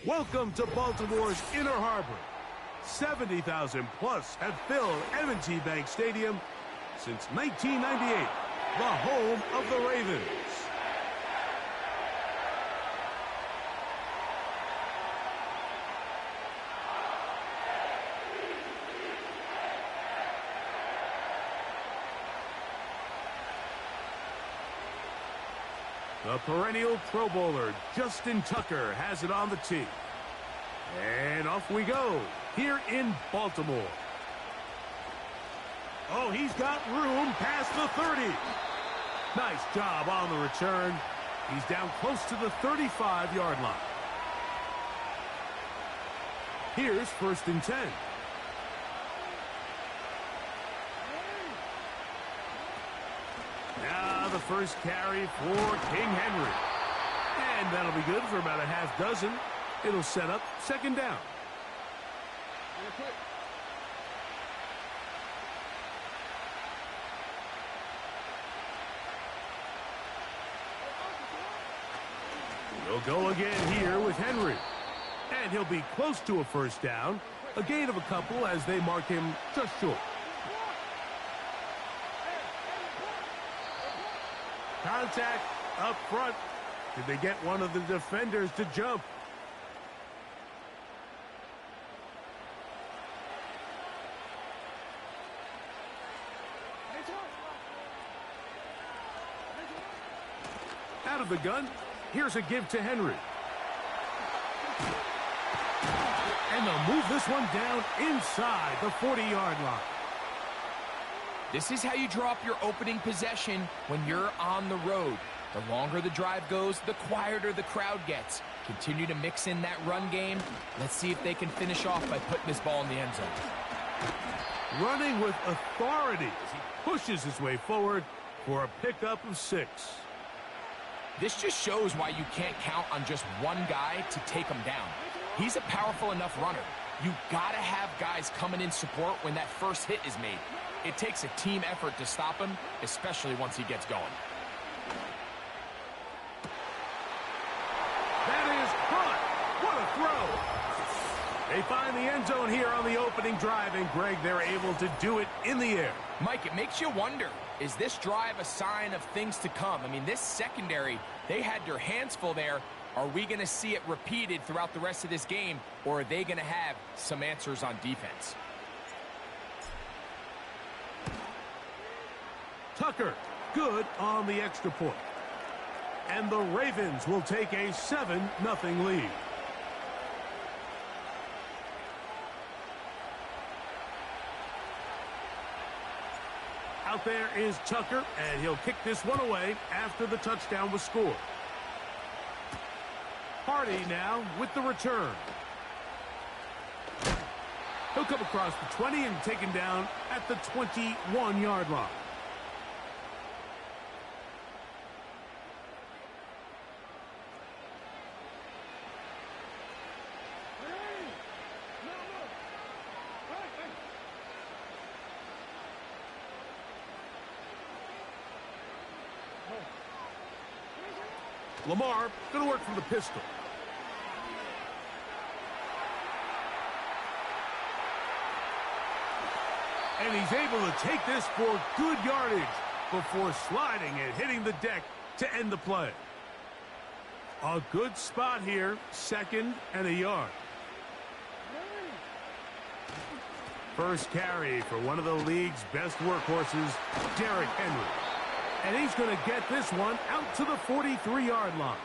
Welcome to Baltimore's Inner Harbor. 70,000 plus have filled M&T Bank Stadium since 1998, the home of the Ravens. The perennial Pro Bowler, Justin Tucker, has it on the tee. And off we go, here in Baltimore. Oh, he's got room past the 30. Nice job on the return. He's down close to the 35-yard line. Here's 1st and 10. Now the first carry for King Henry. And that'll be good for about a half dozen. It'll set up 2nd down. He'll go again here with Henry. And he'll be close to a 1st down. A gain of a couple as they mark him just short. Contact up front. Did they get one of the defenders to jump? Out of the gun. Here's a give to Henry. And they'll move this one down inside the 40-yard line. This is how you draw up your opening possession when you're on the road. The longer the drive goes, the quieter the crowd gets. Continue to mix in that run game. Let's see if they can finish off by putting this ball in the end zone. Running with authority as he pushes his way forward for a pickup of 6. This just shows why you can't count on just one guy to take him down. He's a powerful enough runner. You gotta have guys coming in support when that first hit is made. It takes a team effort to stop him, especially once he gets going. That is caught. What a throw. They find the end zone here on the opening drive, and Greg, they're able to do it in the air. Mike, it makes you wonder, is this drive a sign of things to come? I mean, this secondary, they had their hands full there. Are we going to see it repeated throughout the rest of this game, or are they going to have some answers on defense? Tucker, good on the extra point. And the Ravens will take a 7-0 lead. Out there is Tucker, and he'll kick this one away after the touchdown was scored. Hardy now with the return. He'll come across the 20 and taken down at the 21-yard line. Lamar going to work from the pistol. And he's able to take this for good yardage before sliding and hitting the deck to end the play. A good spot here, 2nd and a yard. First carry for one of the league's best workhorses, Derrick Henry. And he's going to get this one out to the 43-yard line.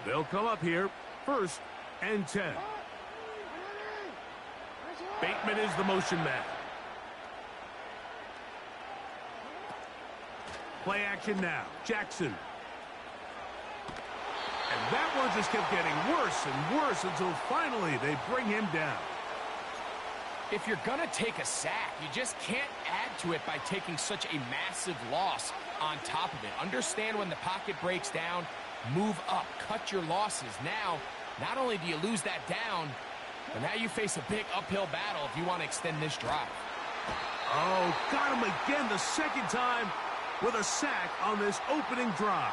They'll come up here, 1st and 10. Bateman is the motion man. Play action now. Jackson. And that one just kept getting worse and worse until finally they bring him down. If you're going to take a sack, you just can't add to it by taking such a massive loss on top of it. Understand when the pocket breaks down, move up, cut your losses. Now, not only do you lose that down, but now you face a big uphill battle if you want to extend this drive. Oh, got him again the 2nd time with a sack on this opening drive.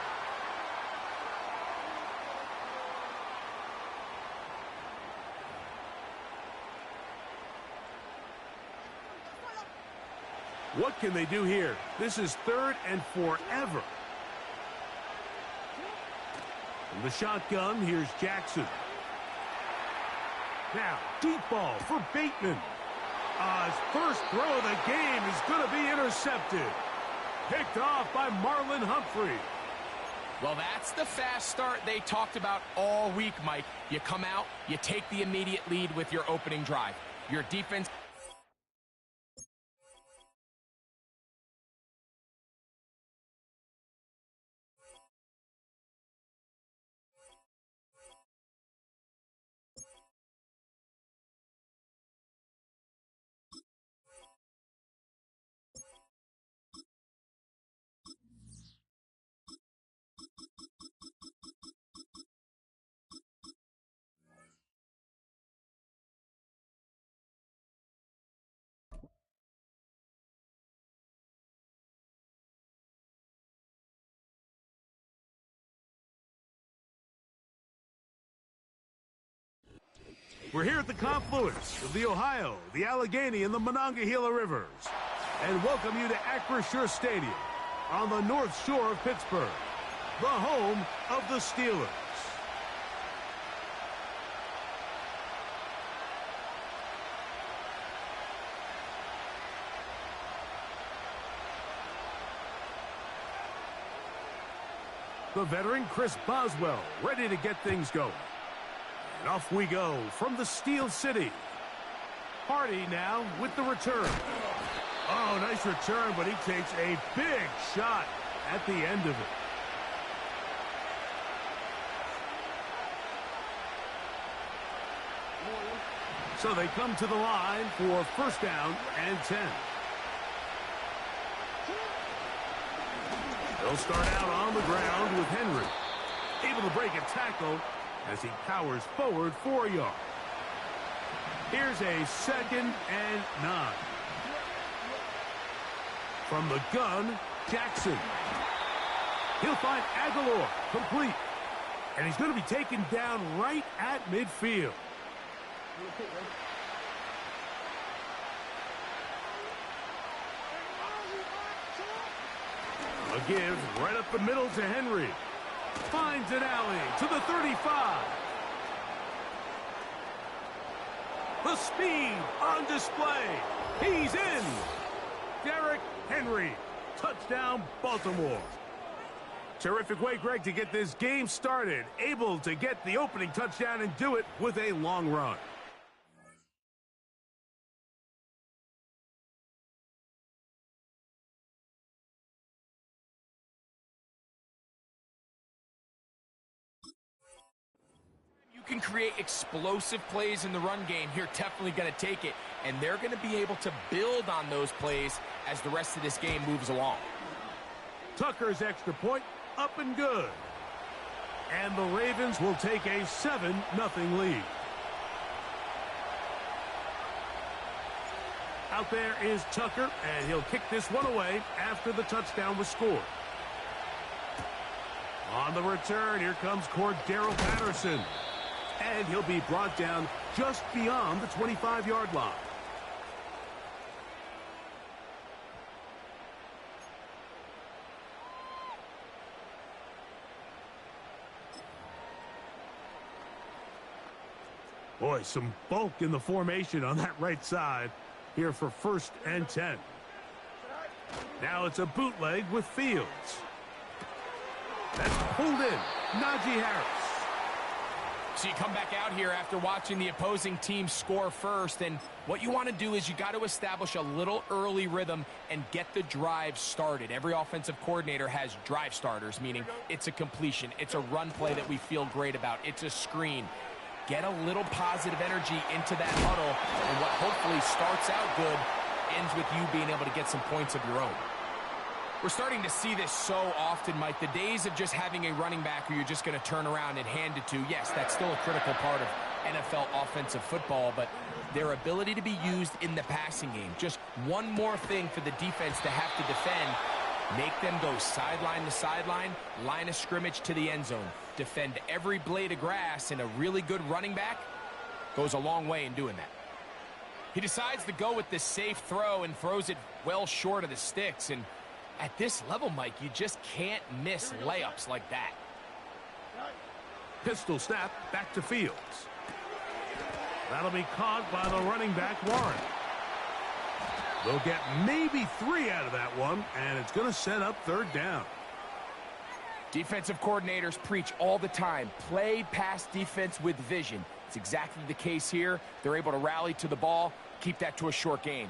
What can they do here? This is 3rd and forever. From the shotgun, here's Jackson. Now, deep ball for Bateman. His first throw of the game is going to be intercepted. Picked off by Marlon Humphrey. Well, that's the fast start they talked about all week, Mike. You come out, you take the immediate lead with your opening drive. Your defense... We're here at the confluence of the Ohio, the Allegheny, and the Monongahela Rivers, and welcome you to Acrisure Stadium on the North Shore of Pittsburgh, the home of the Steelers. The veteran Chris Boswell ready to get things going. And off we go from the Steel City. Hardy now with the return. Oh, nice return, but he takes a big shot at the end of it. So they come to the line for 1st down and 10. They'll start out on the ground with Henry. Able to break a tackle as he powers forward 4 yards. Here's a 2nd and 9. From the gun, Jackson. He'll find Aguilar, complete. And he's going to be taken down right at midfield. A give right up the middle to Henry. Finds an alley to the 35. The speed on display. He's in. Derrick Henry. Touchdown, Baltimore. Terrific way, Greg, to get this game started. Able to get the opening touchdown and do it with a long run. Can create explosive plays in the run game. You're definitely going to take it, and they're going to be able to build on those plays as the rest of this game moves along. Tucker's extra point up and good. And the Ravens will take a 7-0 lead. Out there is Tucker, and he'll kick this one away after the touchdown was scored. On the return, here comes Cordero Patterson. And he'll be brought down just beyond the 25-yard line. Boy, some bulk in the formation on that right side here for 1st and 10. Now it's a bootleg with Fields. That's pulled in. Najee Harris. So you come back out here after watching the opposing team score first, and what you want to do is you got to establish a little early rhythm and get the drive started. Every offensive coordinator has drive starters, meaning it's a completion, it's a run play that we feel great about, it's a screen. Get a little positive energy into that huddle, and what hopefully starts out good ends with you being able to get some points of your own. We're starting to see this so often, Mike. The days of just having a running back who you're just going to turn around and hand it to, yes, that's still a critical part of NFL offensive football, but their ability to be used in the passing game. Just one more thing for the defense to have to defend. Make them go sideline to sideline, line of scrimmage to the end zone. Defend every blade of grass, and a really good running back goes a long way in doing that. He decides to go with this safe throw and throws it well short of the sticks. And at this level, Mike, you just can't miss layups like that. Pistol snap back to Fields. That'll be caught by the running back, Warren. They'll get maybe 3 out of that one, and it's going to set up third down. Defensive coordinators preach all the time, play pass defense with vision. It's exactly the case here. They're able to rally to the ball, keep that to a short gain.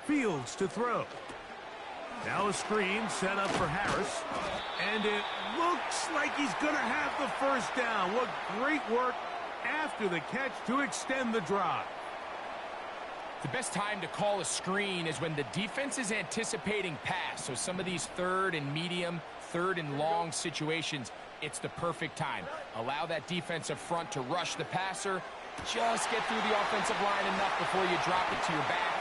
Fields to throw. Now a screen set up for Harris. And it looks like he's going to have the first down. What great work after the catch to extend the drive. The best time to call a screen is when the defense is anticipating pass. So some of these third and medium, third and long situations, it's the perfect time. Allow that defensive front to rush the passer. Just get through the offensive line enough before you drop it to your back.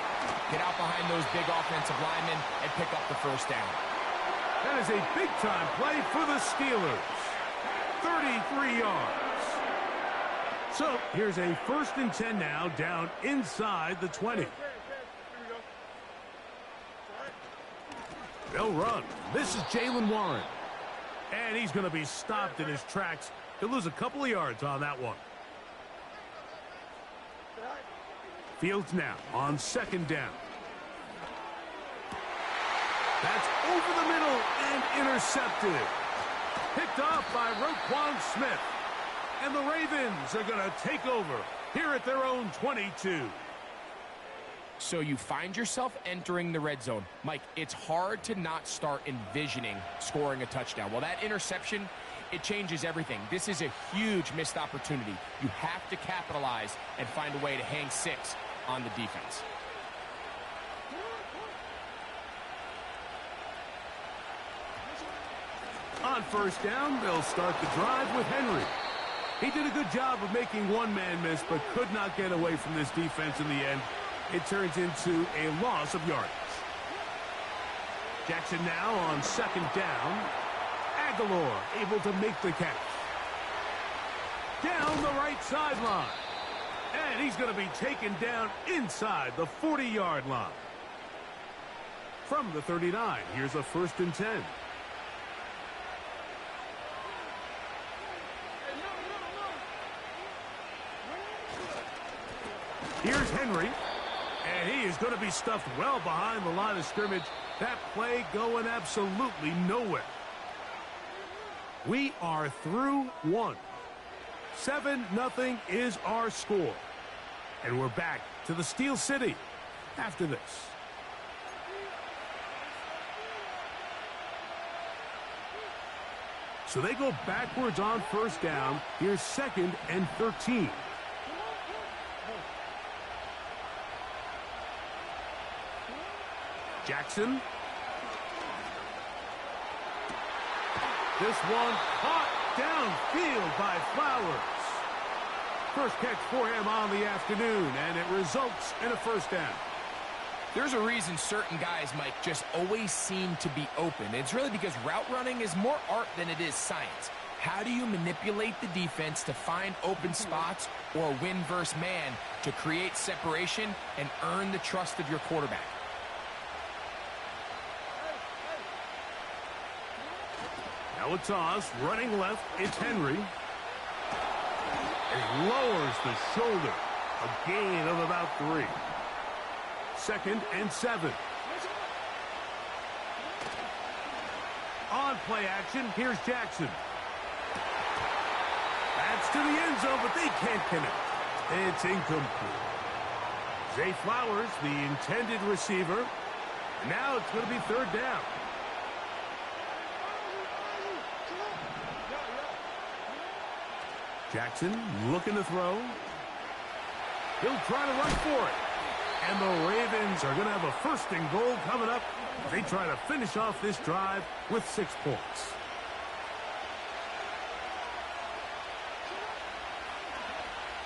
Get out behind those big offensive linemen and pick up the first down. That is a big-time play for the Steelers. 33 yards. So here's a 1st and 10 now, down inside the 20. They'll run. This is Jaylen Warren. And he's going to be stopped in his tracks. He'll lose a couple of yards on that one. Fields now on 2nd down. That's over the middle and intercepted. Picked off by Roquan Smith. And the Ravens are going to take over here at their own 22. So you find yourself entering the red zone. Mike, it's hard to not start envisioning scoring a touchdown. Well, that interception, it changes everything. This is a huge missed opportunity. You have to capitalize and find a way to hang 6 on the defense. On 1st down, they'll start the drive with Henry. He did a good job of making one man miss, but could not get away from this defense in the end. It turns into a loss of yardage. Jackson now on 2nd down. Aguilar able to make the catch. Down the right sideline. And he's going to be taken down inside the 40-yard line. From the 39, here's a 1st and 10. Here's Henry, and he is going to be stuffed well behind the line of scrimmage. That play going absolutely nowhere. We are through 1. 7-0 is our score. And we're back to the Steel City after this. So they go backwards on 1st down. Here's 2nd and 13. Jackson. This one caught downfield by Flowers. First catch for him on the afternoon, and it results in a 1st down. There's a reason certain guys, Mike, just always seem to be open. It's really because route running is more art than it is science. How do you manipulate the defense to find open spots or win versus man to create separation and earn the trust of your quarterback? Now a toss, running left, it's Henry. And he lowers the shoulder. A gain of about 3. 2nd and 7. On play action, here's Jackson. That's to the end zone, but they can't connect. It's incomplete. Zay Flowers, the intended receiver. Now it's going to be 3rd down. Jackson looking to throw. He'll try to run for it. And the Ravens are going to have a 1st and goal coming up. They try to finish off this drive with 6 points.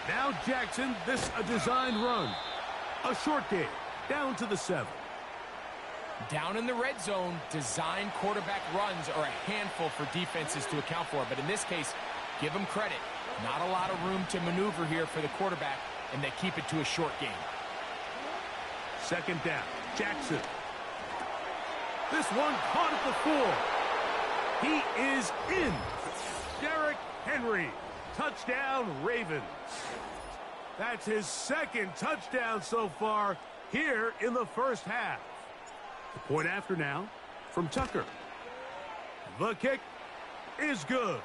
Now Jackson, this a designed run. A short game, down to the 7. Down in the red zone, designed quarterback runs are a handful for defenses to account for. But in this case, give them credit. Not a lot of room to maneuver here for the quarterback, and they keep it to a short game. Second down, Jackson. This one caught at the 4. He is in. Derrick Henry, touchdown Ravens. That's his second touchdown so far here in the first half. The point after now from Tucker. The kick is good.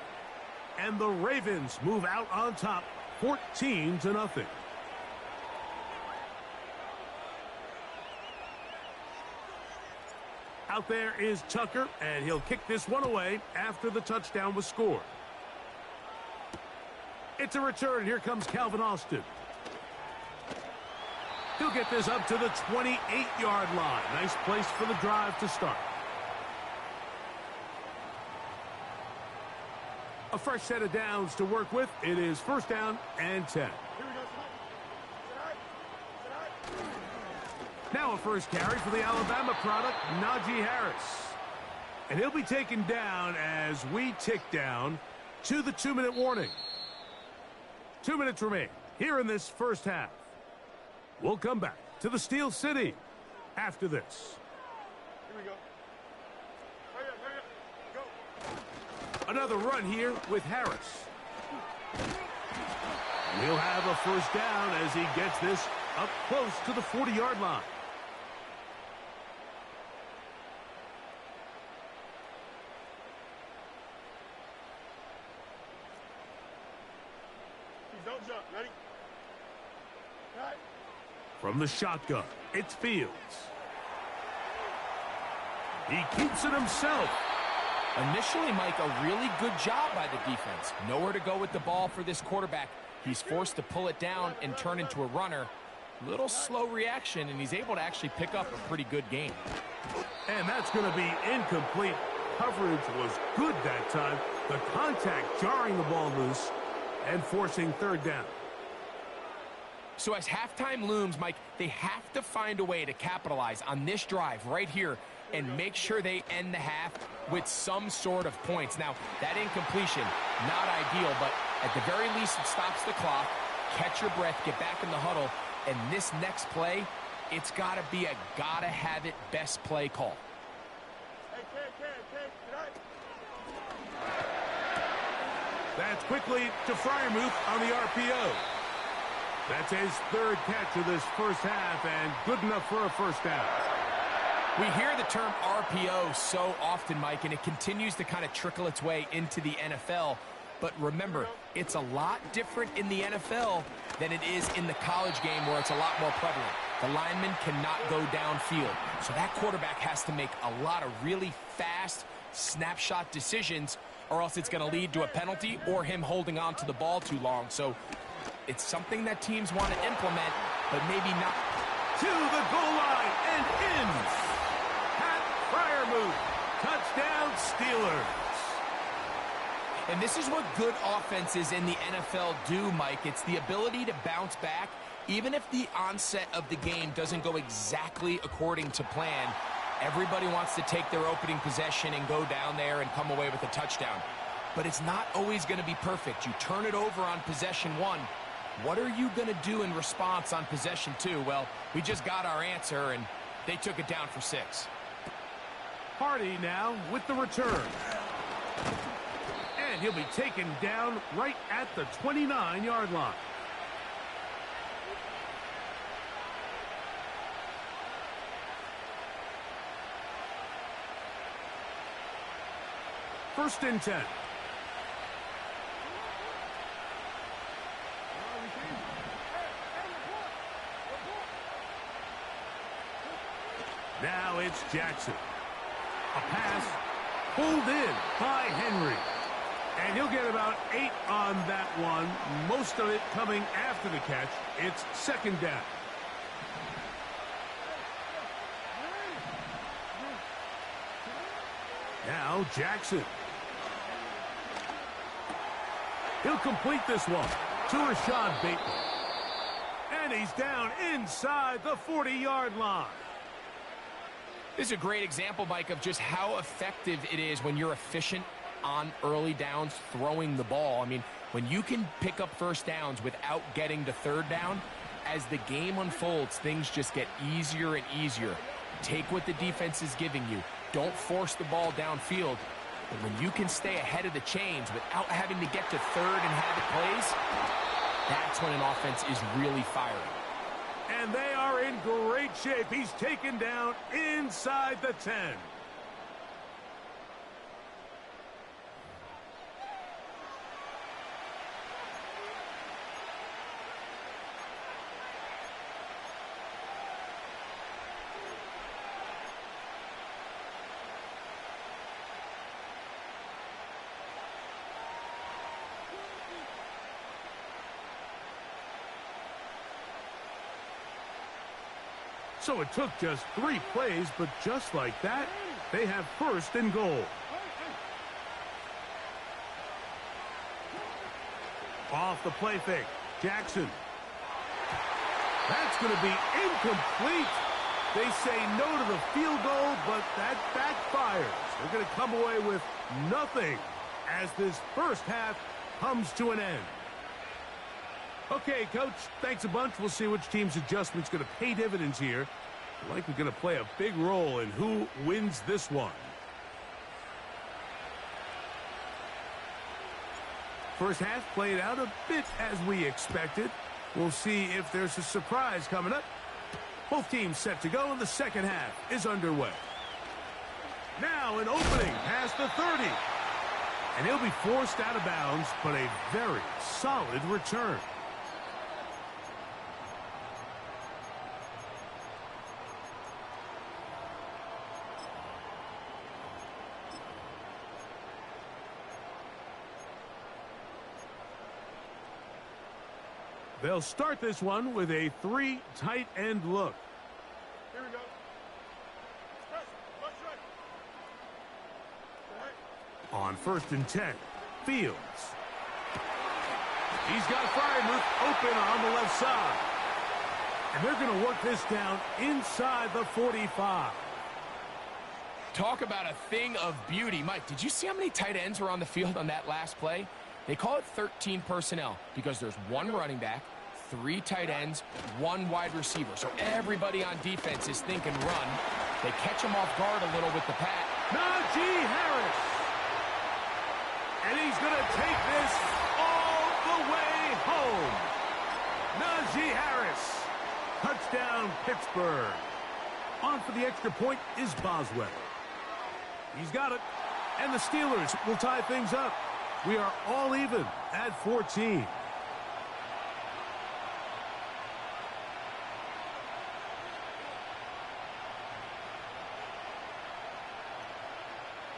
And the Ravens move out on top 14-0. Out there is Tucker, and he'll kick this one away after the touchdown was scored. It's a return, and here comes Calvin Austin. He'll get this up to the 28-yard line. Nice place for the drive to start. A fresh set of downs to work with. It is first down and 10. Now a first carry for the Alabama product, Najee Harris. And he'll be taken down as we tick down to the 2-minute warning. 2 minutes remain here in this first half. We'll come back to the Steel City after this. Here we go. Hurry up, go. Another run here with Harris. And he'll have a first down as he gets this up close to the 40-yard line. Don't jump. Ready? Right. From the shotgun, it's Fields. He keeps it himself. Initially, Mike, a really good job by the defense. Nowhere to go with the ball for this quarterback. He's forced to pull it down and turn into a runner. Little slow reaction, and he's able to actually pick up a pretty good game. And that's going to be incomplete. Coverage was good that time. The contact jarring the ball loose and forcing third down. So as halftime looms, Mike, they have to find a way to capitalize on this drive right here and make sure they end the half with some sort of points. Now, that incompletion, not ideal, but at the very least, it stops the clock. Catch your breath, get back in the huddle, and this next play, it's got to be a gotta-have-it best play call. Hey, Ken, get out. That's quickly to Freiermuth on the RPO. That's his third catch of this first half, and good enough for a first down. We hear the term RPO so often, Mike, and it continues to kind of trickle its way into the NFL. But remember, it's a lot different in the NFL than it is in the college game where it's a lot more prevalent. The lineman cannot go downfield. So that quarterback has to make a lot of really fast snapshot decisions, or else it's going to lead to a penalty or him holding on to the ball too long. So it's something that teams want to implement, but maybe not. To the goal line and in. Pat Freiermuth. Touchdown Steelers. And this is what good offenses in the NFL do, Mike. It's the ability to bounce back, even if the onset of the game doesn't go exactly according to plan. Everybody wants to take their opening possession and go down there and come away with a touchdown. But it's not always going to be perfect. You turn it over on possession 1. What are you going to do in response on possession 2? Well, we just got our answer, and they took it down for 6. Hardy now with the return. And he'll be taken down right at the 29-yard line. First and 10. Now it's Jackson. A pass pulled in by Henry. And he'll get about 8 on that one. Most of it coming after the catch. It's second down. Now Jackson. He'll complete this one to Rashad Bateman. And he's down inside the 40-yard line. This is a great example, Mike, of just how effective it is when you're efficient on early downs throwing the ball. I mean, When you can pick up first downs without getting to third down, as the game unfolds, things just get easier and easier. Take what the defense is giving you. Don't force the ball downfield. But when you can stay ahead of the chains without having to get to third and have it plays, that's when an offense is really firing. And they are in great shape. He's taken down inside the 10. So it took just 3 plays, but just like that, they have first and goal. Off the play fake, Jackson. That's going to be incomplete. They say no to the field goal, but that backfires. They're going to come away with nothing as this first half comes to an end. Okay, Coach, thanks a bunch. We'll see which team's adjustment's going to pay dividends here. Likely going to play a big role in who wins this one. First half played out a bit as we expected. We'll see if there's a surprise coming up. Both teams set to go, and the second half is underway. Now an opening past the 30. And he'll be forced out of bounds, but a very solid return. They'll start this one with a 3 tight end look. Here we go. Press. Watch right. On 1st and 10, Fields. He's got Freiermuth open on the left side. And they're going to work this down inside the 45. Talk about a thing of beauty. Mike, did you see how many tight ends were on the field on that last play? They call it 13 personnel because there's 1 running back, 3 tight ends, 1 wide receiver. So everybody on defense is thinking run. They catch him off guard a little with the pat. Najee Harris. And he's going to take this all the way home. Najee Harris. Touchdown, Pittsburgh. On for the extra point is Boswell. He's got it. And the Steelers will tie things up. We are all even at 14.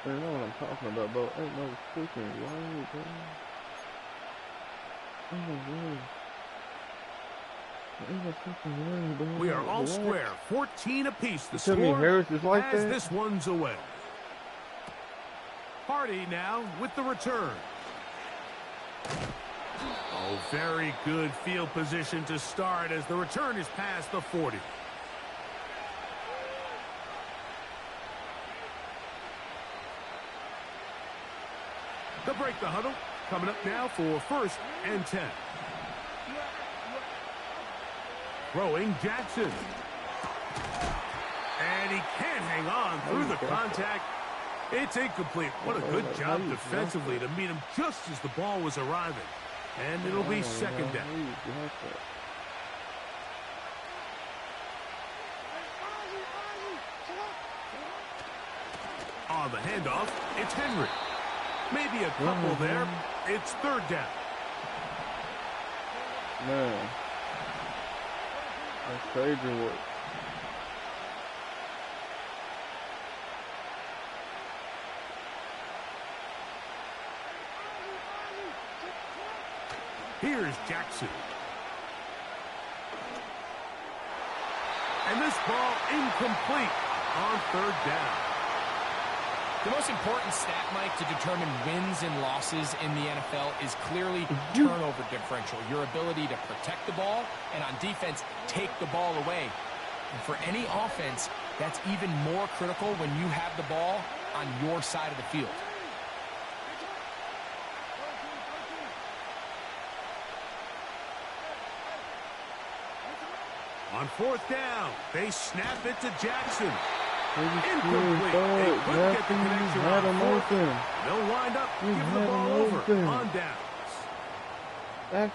You know what I'm talking about, bro. Ain't no freaking way, bro. Ain't no way. Ain't no freaking way, bro. We are all square. 14 apiece. The Tell me score Harris is like as that? this one's away. Hardy now with the return. Oh, very good field position to start as the return is past the 40. They'll break the huddle. Coming up now for 1st and 10. Throwing Jackson. And he can't hang on through the contact. It's incomplete. What a good job defensively to meet him just as the ball was arriving. And it'll be 2nd down. On the handoff, it's Henry. Maybe a couple there. It's 3rd down. Man. That's crazy work. Here's Jackson. And this ball incomplete on 3rd down. The most important stat, Mike, to determine wins and losses in the NFL is clearly turnover differential, your ability to protect the ball and on defense, take the ball away. And for any offense, that's even more critical when you have the ball on your side of the field. On fourth down, they snap it to Jackson. Incomplete. Incomplete. They couldn't get the connection Had on him fourth. open. They'll wind up You giving the had ball him over open. on downs.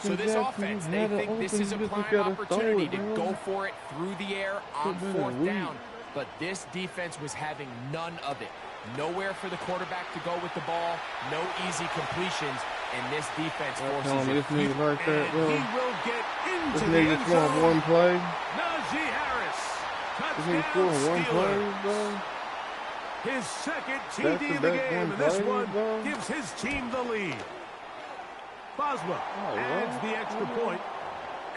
So this offense, they think this is a prime opportunity to go for it through the air on fourth down. But this defense was having none of it. Nowhere for the quarterback to go with the ball. No easy completions. And this defense forces it. This nigga like that, And bro. he will get into This the nigga end scoring zone. one play. Najee Harris. This nigga Touchdown scoring one play, Steelers. bro. His second TD of the Back-to-back game, one and this play, one bro. gives his team the lead. Boswell Oh, adds wow. the extra point,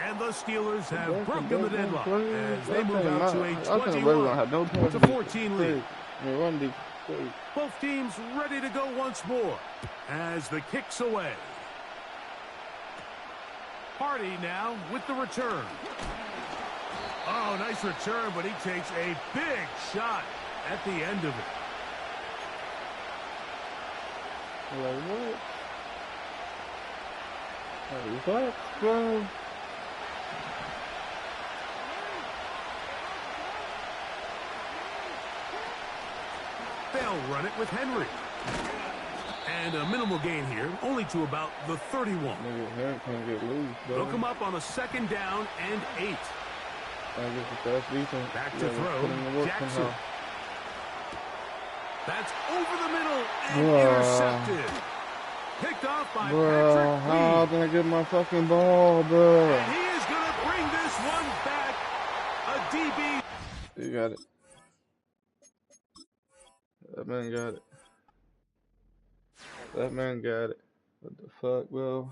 and the Steelers have broken the deadlock play. as they move out to a I think Ray gonna have no 21 to 14 lead. Run defense, crazy. Both teams ready to go once more as the kick's away. Hardy now with the return. Oh, nice return, but he takes a big shot at the end of it. Like what? Like what, bro? They'll run it with Henry. And a minimal gain here, only to about the 31. Nigga, Henry can't get loose, bro. They'll come up on a second down and 8. I guess the fast defense. Back to Yeah, throw, put him to work Jackson. somehow. That's over the middle and Bruh. intercepted. Picked off by Bro, Patrick how Reed. did I get my fucking ball, bro? And he is going to bring this one back. A DB. You got it. That man got it. That man got it. What the fuck, bro?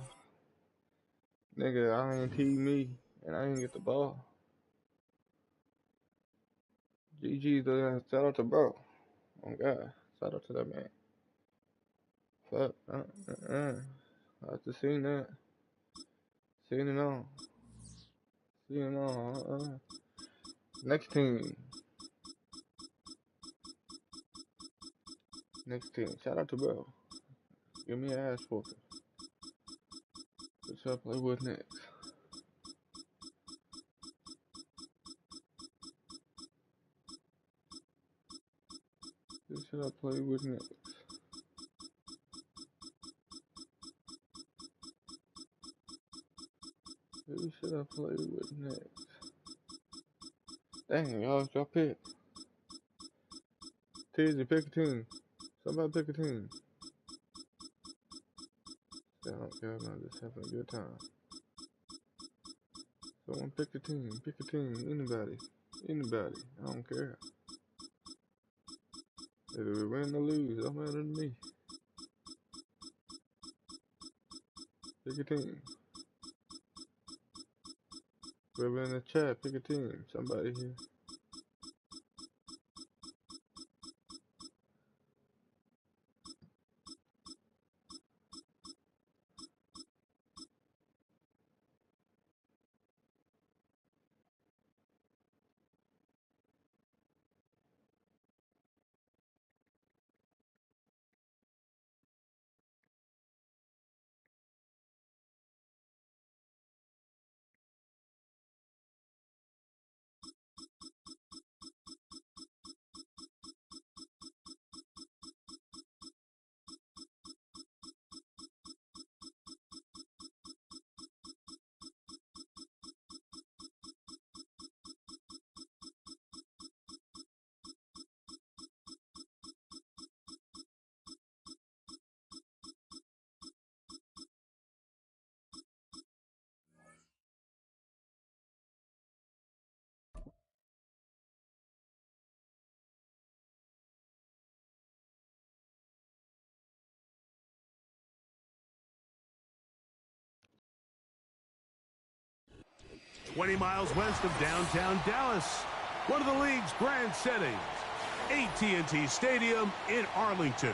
Nigga, I ain't me, and I ain't get the ball. GG, shout out to bro. Oh God, shout out to that man. Fuck, I just seen that. Seen it on. Seen it on. Next team. Next team. Shout out to bro. Give me an ass whooping. What y'all play with next? Who should I play with next? Who should I play with next? Dang, y'all pick. Tizzy, pick a team. Somebody pick a team. Y'all not just having a good time. Someone pick a team. Pick a team. Anybody. Anybody. I don't care. Either we win or lose. Don't matter to me. Pick a team. Whoever in the chat, pick a team. Somebody here. $20 miles west of downtown Dallas. One of the league's grand settings. AT&T Stadium in Arlington.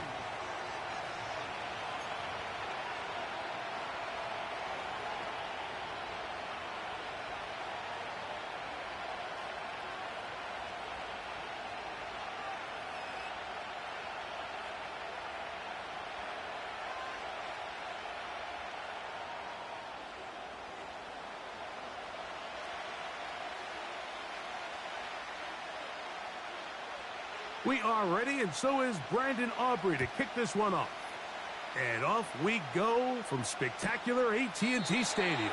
We are ready, and so is Brandon Aubrey to kick this one off. And off we go from spectacular AT&T Stadium.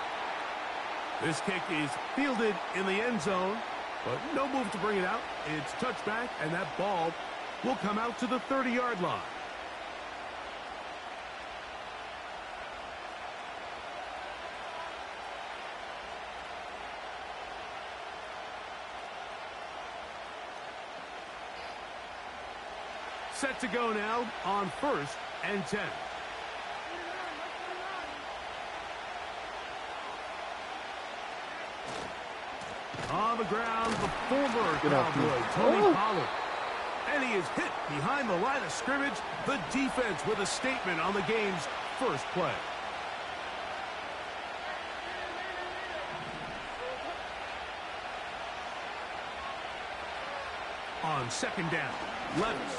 This kick is fielded in the end zone, but no move to bring it out. It's touchback, and that ball will come out to the 30-yard line. Set to go now on 1st and 10. On the ground, the former Cowboy, Tony Pollard. And he is hit behind the line of scrimmage. The defense with a statement on the game's first play. On 2nd down, Levis.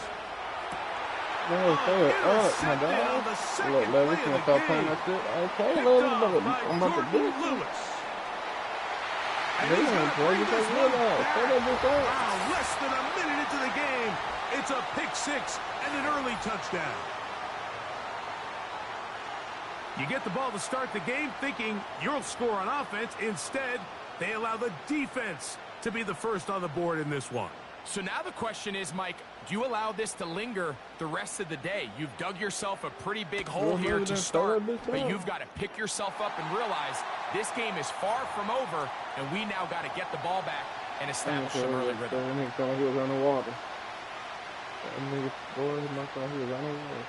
Oh, throw it up, my dog. Look, Levis, gonna start playing that shit. Okay, Levis, I'm about to do it. And he's going to play this one back. Wow, less than a minute into the game. It's a pick six and an early touchdown. You get the ball to start the game thinking you'll score on offense. Instead, they allow the defense to be the first on the board in this one. So now the question is, Mike, do you allow this to linger the rest of the day? You've dug yourself a pretty big hole here to start, but you've got to pick yourself up and realize this game is far from over, and we now got to get the ball back and establish some early rhythm. That nigga thought he was underwater. That nigga, boy, he must thought he was underwater.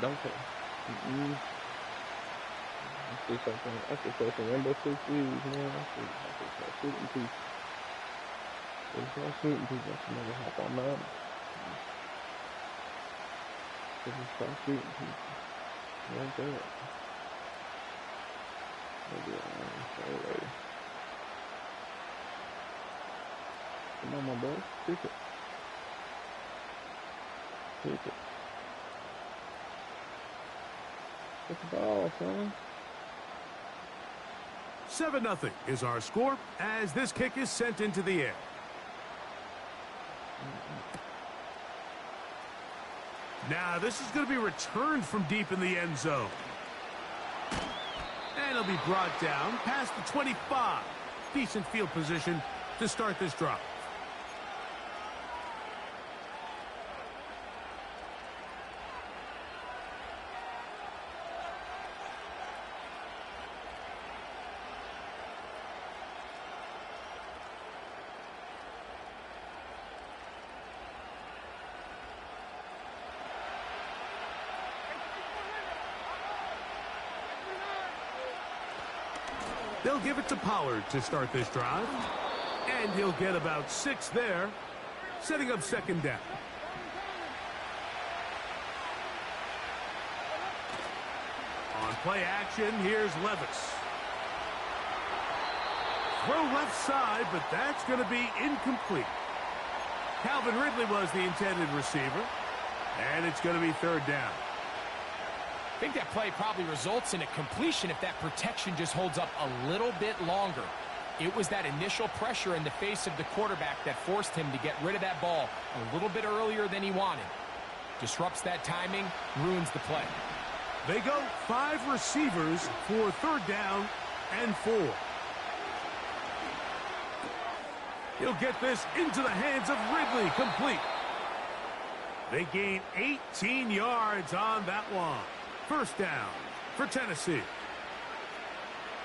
Don't care. I should play some Rainbow Six Siege, man. I should start shooting people. I should start shooting people. I should never hop on Madden. I should start shooting people. Right there. Maybe I'll later. Come on, my boy. Kick it. Kick it. Get the ball, son. 7-0 is our score as this kick is sent into the air. Now this is going to be returned from deep in the end zone. And it'll be brought down past the 25. Decent field position to start this drive. They'll give it to Pollard to start this drive. And he'll get about 6 there, setting up 2nd down. On play action, here's Levis. Throw left side, but that's going to be incomplete. Calvin Ridley was the intended receiver. And it's going to be 3rd down. I think that play probably results in a completion if that protection just holds up a little bit longer. It was that initial pressure in the face of the quarterback that forced him to get rid of that ball a little bit earlier than he wanted. Disrupts that timing, ruins the play. They go 5 receivers for 3rd down and 4. He'll get this into the hands of Ridley, complete. They gain 18 yards on that one. 1st down for Tennessee.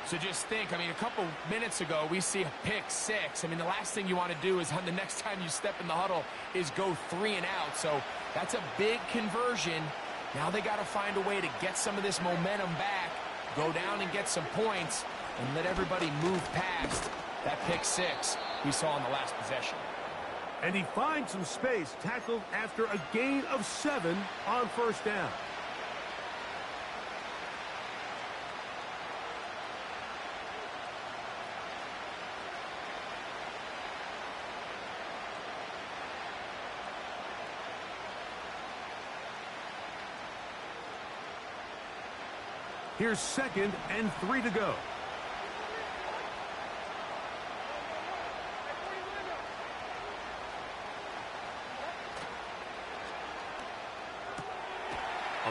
So just think, I mean, a couple minutes ago, we see a pick 6. I mean, the last thing you want to do is on the next time you step in the huddle is go 3 and out. So that's a big conversion. Now they got to find a way to get some of this momentum back, go down and get some points, and let everybody move past that pick 6 we saw in the last possession. And he finds some space, tackled after a gain of 7 on 1st down. Here's 2nd and 3 to go.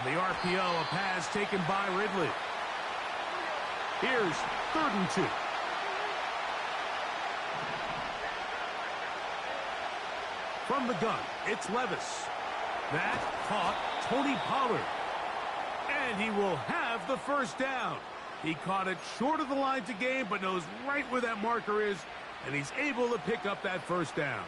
On the RPO, a pass taken by Ridley. Here's 3rd and 2. From the gun, it's Levis. That caught Tony Pollard. And he will have the first down. He caught it short of the line to gain, but knows right where that marker is, and he's able to pick up that first down.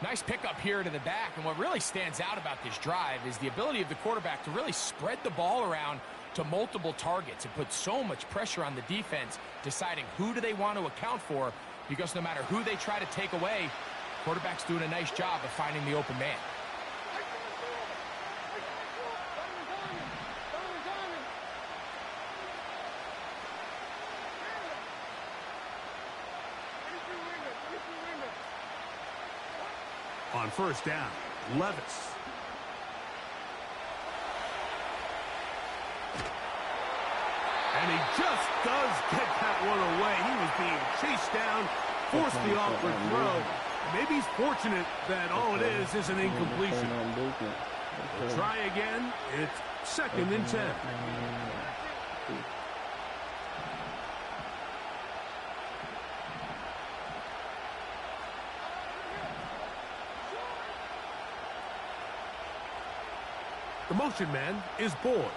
Nice pickup here to the back, and what really stands out about this drive is the ability of the quarterback to really spread the ball around to multiple targets. It puts so much pressure on the defense, deciding who do they want to account for, because no matter who they try to take away, quarterback's doing a nice job of finding the open man. On first down, Levis. And he just does get that one away. He was being chased down, forced the awkward throw. Maybe he's fortunate that all it is an incompletion. Try again. It's 2nd and 10. The motion man is Boyd.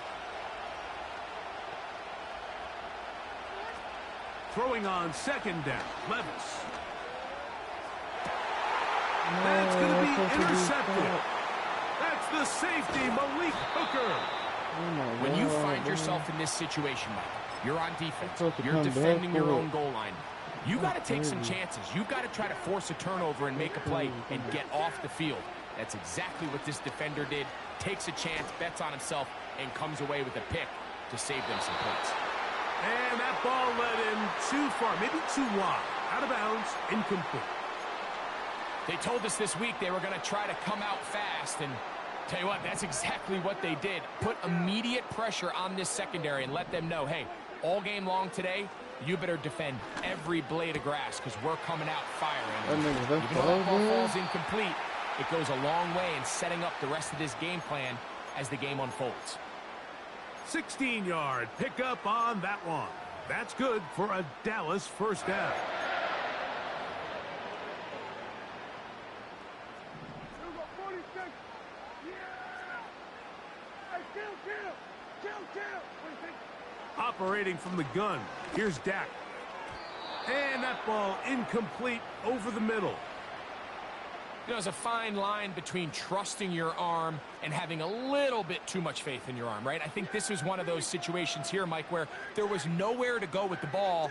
Throwing on 2nd down, Levis. That's going to be intercepted. That's the safety, Malik Hooker. When you find yourself in this situation, Mike, you're on defense, you're defending your own goal line. You got to take some chances. You've got to try to force a turnover and make a play and get off the field. That's exactly what this defender did. Takes a chance, bets on himself, and comes away with a pick to save them some points. And that ball led him too far, maybe too wide. Out of bounds, incomplete. They told us this week they were going to try to come out fast, and tell you what, that's exactly what they did. Put immediate pressure on this secondary and let them know, hey, all game long today, you better defend every blade of grass because we're coming out firing. Even though that ball falls incomplete, it goes a long way in setting up the rest of this game plan as the game unfolds. 16-yard pickup on that one. That's good for a Dallas first down. Operating from the gun, here's Dak. And that ball incomplete over the middle. You know, there's a fine line between trusting your arm and having a little bit too much faith in your arm, right? I think this was one of those situations here, Mike, where there was nowhere to go with the ball.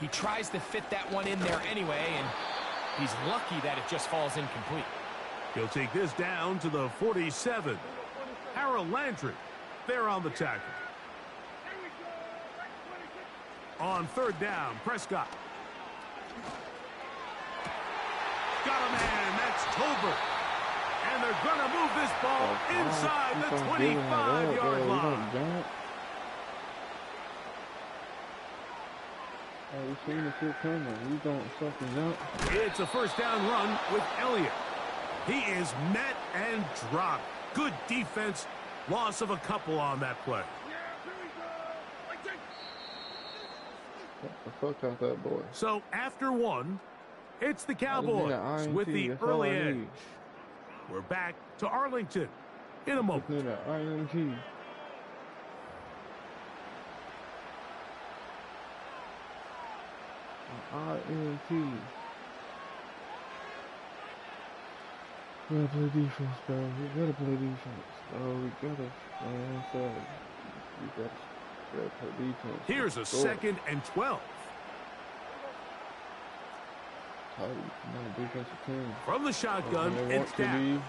He tries to fit that one in there anyway, and he's lucky that it just falls incomplete. He'll take this down to the 47. Harold Landry there on the tackle. On 3rd down, Prescott. Got a man, that's Tolbert. And they're going to move this ball inside the 25-yard line. We've seen the shit coming. We don't fucking up. It's a first down run with Elliott. He is met and dropped. Good defense. Loss of a couple on that play. Get the fuck out that boy. So after one, it's the Cowboys with the early edge. We're back to Arlington in a moment. INT. We gotta play defense, bro. We gotta play defense. Oh, we gotta. We gotta play defense. Here's a 2nd and 12. From the shotgun, it's down.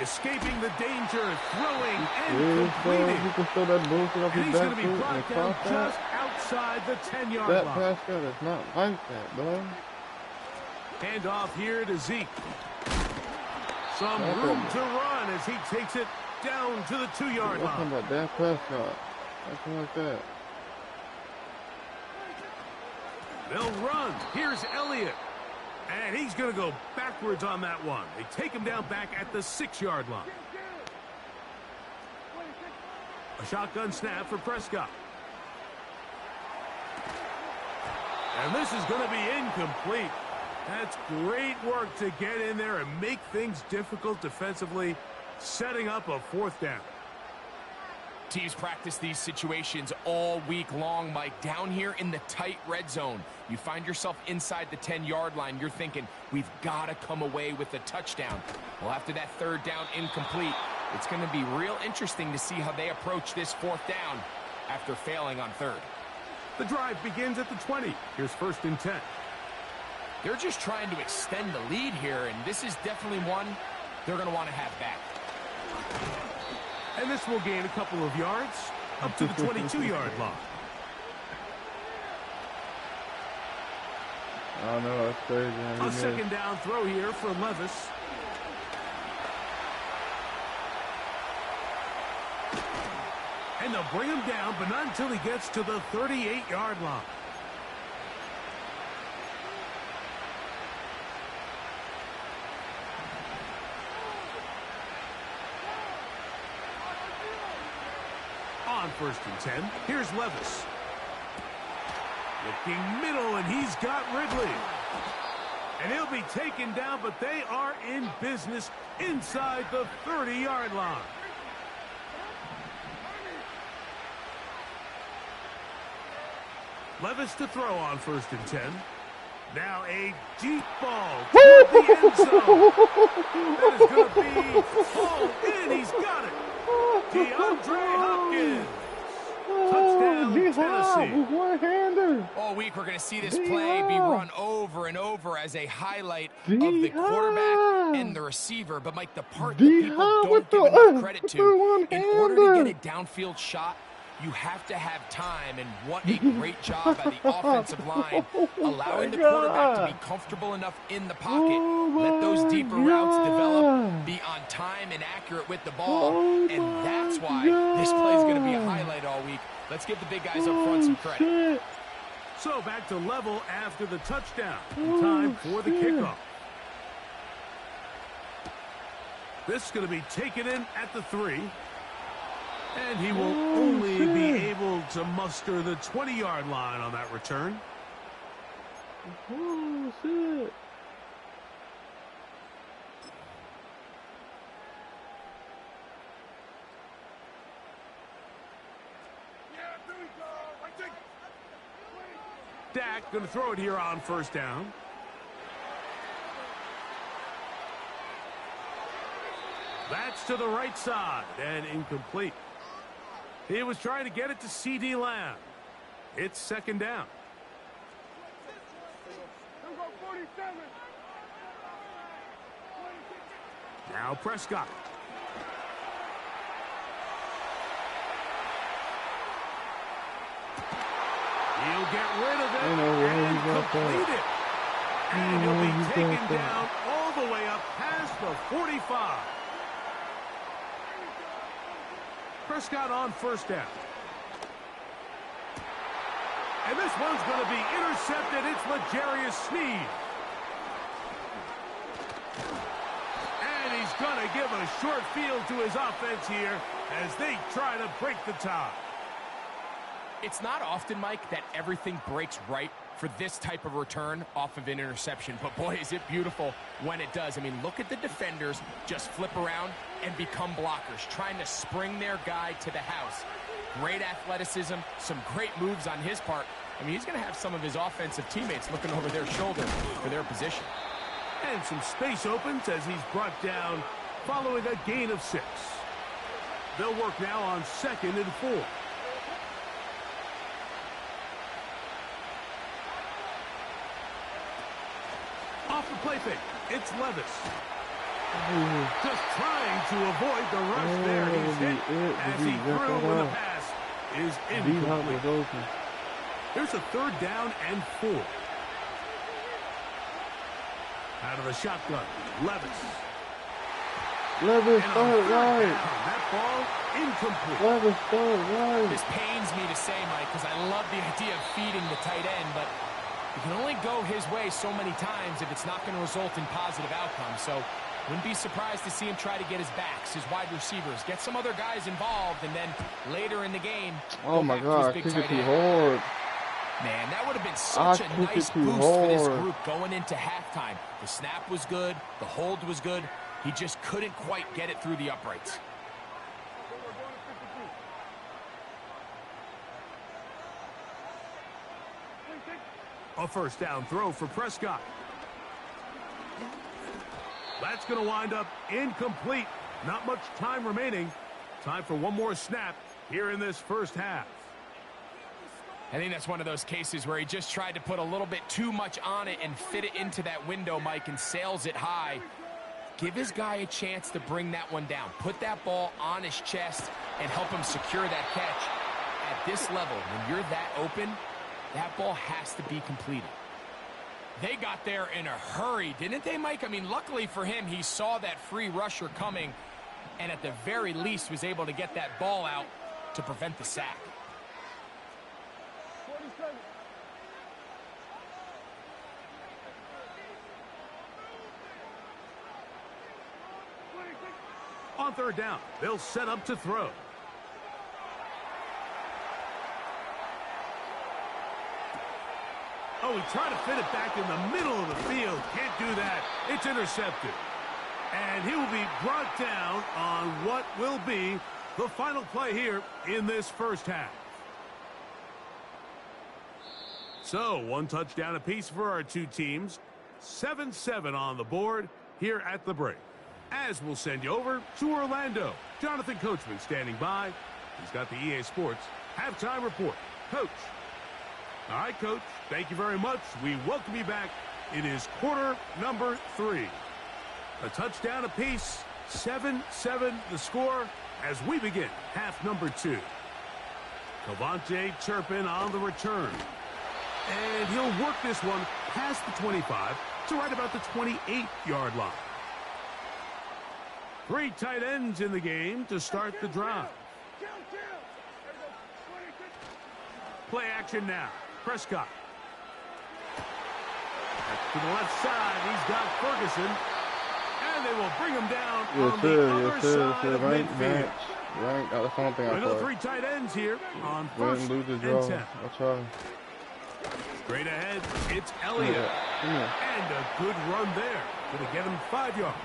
Escaping the danger, throwing and completing. He can throw that bullshit off his He's back going to be brought down just outside the 10-yard line. That pass cut is not like that, bro. Hand off here to Zeke. Some room to run as he takes it down to the 2-yard line. Talking about that pass cut. Nothing like that. They'll run. Here's Elliott. And he's going to go backwards on that one. They take him down back at the 6-yard line. A shotgun snap for Prescott. And this is going to be incomplete. That's great work to get in there and make things difficult defensively, setting up a 4th down. Teams practice these situations all week long, Mike. Down here in the tight red zone, you find yourself inside the 10-yard line. You're thinking, we've got to come away with a touchdown. Well, after that 3rd down incomplete, it's going to be real interesting to see how they approach this 4th down after failing on 3rd. The drive begins at the 20. Here's 1st and 10. They're just trying to extend the lead here, and this is definitely one they're going to want to have back. And this will gain a couple of yards up to the 22-yard line. I know, that's crazy. A 2nd down throw here for Levis. And they'll bring him down, but not until he gets to the 38-yard line. On 1st and 10, here's Levis. Looking middle, and he's got Ridley. And he'll be taken down, but they are in business inside the 30-yard line. Levis to throw on 1st and 10. Now a deep ball toward the end zone. That is going to be all in. He's got it. DeAndre Hopkins. Touchdown, Tennessee. With one-hander. All week we're going to see this play be run over and over as a highlight of the quarterback and the receiver. But, Mike, the part that people don't give enough credit to, in order to get a downfield shot, you have to have time, and what a great job by the offensive line, allowing the quarterback to be comfortable enough in the pocket, let those deeper routes develop, be on time and accurate with the ball, and that's why this play is going to be a highlight all week. Let's give the big guys up front some credit. So back to level after the touchdown. Time for the kickoff. This is going to be taken in at the 3. And he will only be able to muster the 20-yard line on that return. Oh, shit. Dak going to throw it here on 1st down. That's to the right side and incomplete. He was trying to get it to C.D. Lamb. It's 2nd down. Now Prescott. He'll get rid of it and complete it. And he'll be taken down all the way up past the 45. Prescott on 1st down. And this one's going to be intercepted. It's L'Jarius Sneed. And he's going to give a short field to his offense here as they try to break the tie. It's not often, Mike, that everything breaks right for this type of return off of an interception. But, boy, is it beautiful when it does. I mean, look at the defenders just flip around and become blockers, trying to spring their guy to the house. Great athleticism, some great moves on his part. I mean, he's going to have some of his offensive teammates looking over their shoulder for their position. And some space opens as he's brought down following a gain of 6. They'll work now on 2nd and 4. Off the play fake, it's Levis. Just trying to avoid the rush there. He's hit as he threw when the pass is incomplete. Here's a 3rd down and 4. Out of the shotgun, Levis. Levis, start right. That ball incomplete. Levis, start right. This pains me to say, Mike, because I love the idea of feeding the tight end, but It can only go his way so many times if it's not going to result in positive outcomes. So wouldn't be surprised to see him try to get his backs, his wide receivers, get some other guys involved, and then later in the game, oh my God, I kicked it too hard. Man, that would have been such a nice boost for this group going into halftime. The snap was good. The hold was good. He just couldn't quite get it through the uprights. A first down throw for Prescott. That's going to wind up incomplete. Not much time remaining. Time for one more snap here in this first half. I think that's one of those cases where he just tried to put a little bit too much on it and fit it into that window, Mike, and sails it high. Give his guy a chance to bring that one down. Put that ball on his chest and help him secure that catch. At this level, when you're that open, that ball has to be completed. They got there in a hurry, didn't they, Mike? I mean, luckily for him, he saw that free rusher coming and at the very least was able to get that ball out to prevent the sack. On third down, they'll set up to throw. Oh, he tried to fit it back in the middle of the field. Can't do that. It's intercepted. And he will be brought down on what will be the final play here in this first half. So, one touchdown apiece for our two teams. 7-7 on the board here at the break. As we'll send you over to Orlando. Jonathan Coachman standing by. He's got the EA Sports halftime report. Coach. All right, Coach. Thank you very much. We welcome you back. It is quarter number 3. A touchdown apiece. 7-7 the score as we begin half number 2. Cavante Turpin on the return. And he'll work this one past the 25 to right about the 28-yard line. 3 tight ends in the game to start the drive. Play action now. Prescott. To the left side, he's got Ferguson. And they will bring him down on the other side of midfield. Right, that's the only thing I Another thought. 3 tight ends here on first and 10. I'll try. Straight ahead, it's Elliott. And a good run there. Going to get him 5 yards.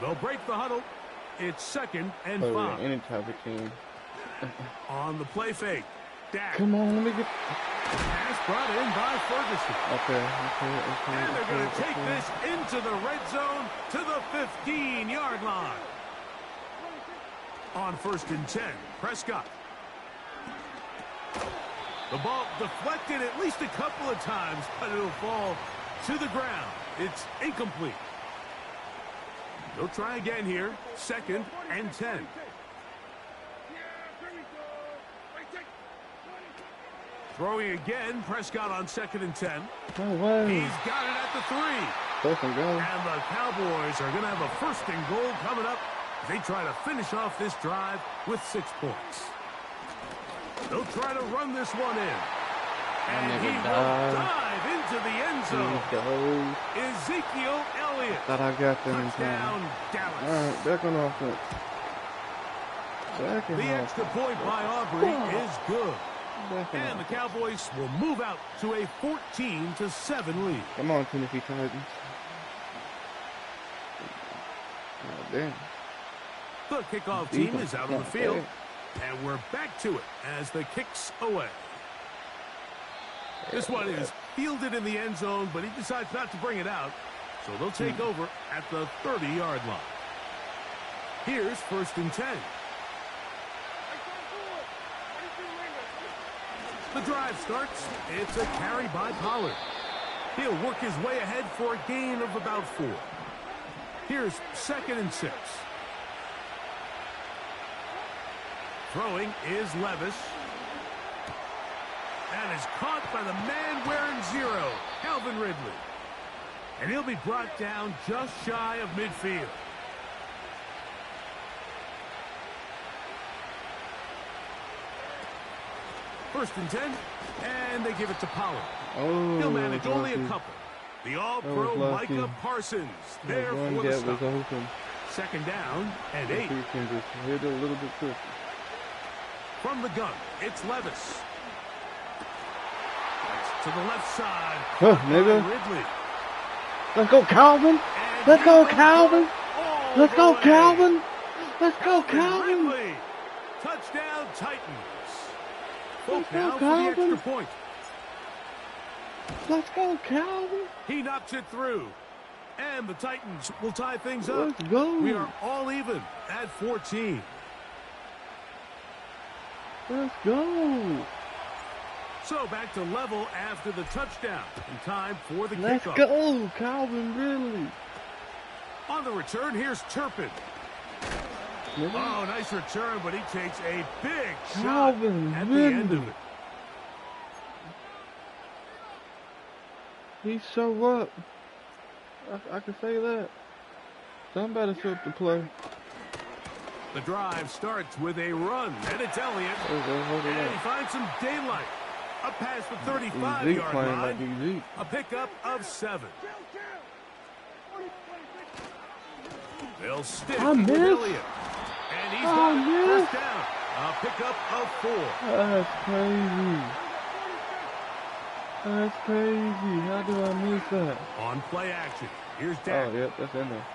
They'll break the huddle. It's 2nd and 5. Any type of team. On the play fake. Dak. Come on, let me get... Pass brought in by Ferguson. Okay. And they're going to take this into the red zone to the 15-yard line. On 1st and 10, Prescott. The ball deflected at least a couple of times, but it'll fall to the ground. It's incomplete. They'll try again here. 2nd and 10. Throwing again, Prescott on 2nd and 10. No way. He's got it at the 3. And the Cowboys are going to have a 1st and goal coming up. They try to finish off this drive with 6 points. They'll try to run this one in. And he will dive into the end zone. Ezekiel Elliott. Thought I got them in Touchdown, time. Dallas. All right, back on offense. The extra point by Aubrey is good. And the Cowboys will move out to a 14-7 lead. Come on, Tennessee Titans. Oh, damn. The kickoff team is out on the field. And we're back to it as the kick's away. This one is fielded in the end zone, but he decides not to bring it out. So they'll take over at the 30-yard line. Here's 1st and 10. The drive starts. It's a carry by Pollard. He'll work his way ahead for a gain of about 4. Here's 2nd and 6. Throwing is Levis. And is caught by the man wearing 0, Calvin Ridley. And he'll be brought down just shy of midfield. First and 10, and they give it to Pollard. Oh, He'll manage only a lucky. couple. The all-pro lucky. Micah Parsons there One for the gap was stop. open. Second down and If 8. he can just hit it a little bit quicker. From the gun, it's Levis. To the left side. Huh, by nigga. Ridley. Let's go, Calvin. And Let's he go, will Calvin. all Let's the go, way. Calvin. Let's go, Calvin. Ridley. Touchdown, Titans. Folk Let's go, now for the Calvin. extra point. Let's go, Calvin. He knocks it through. And the Titans will tie things up. Let's go. We are all even at 14. Let's go. So back to level after the touchdown. And time for the Let's kickoff. go, Calvin, really. On the return, here's Turpin. Nigga. Oh, nice return, but he takes a big Calvin, shot at the really. end of it. He show up. I can say that. Somebody show up to play. The drive starts with a run, and it's Elliott. Hold it And he up. finds some daylight. Up past the Zeke 35-yard playing line. like he's Zeke. A pickup of 7. They'll stick I with missed. Elliott. And he's I got missed. first down. A pickup of 4. That's crazy. That's crazy. How do I miss that? On play action. Here's Oh, Dak. yep, that's in there.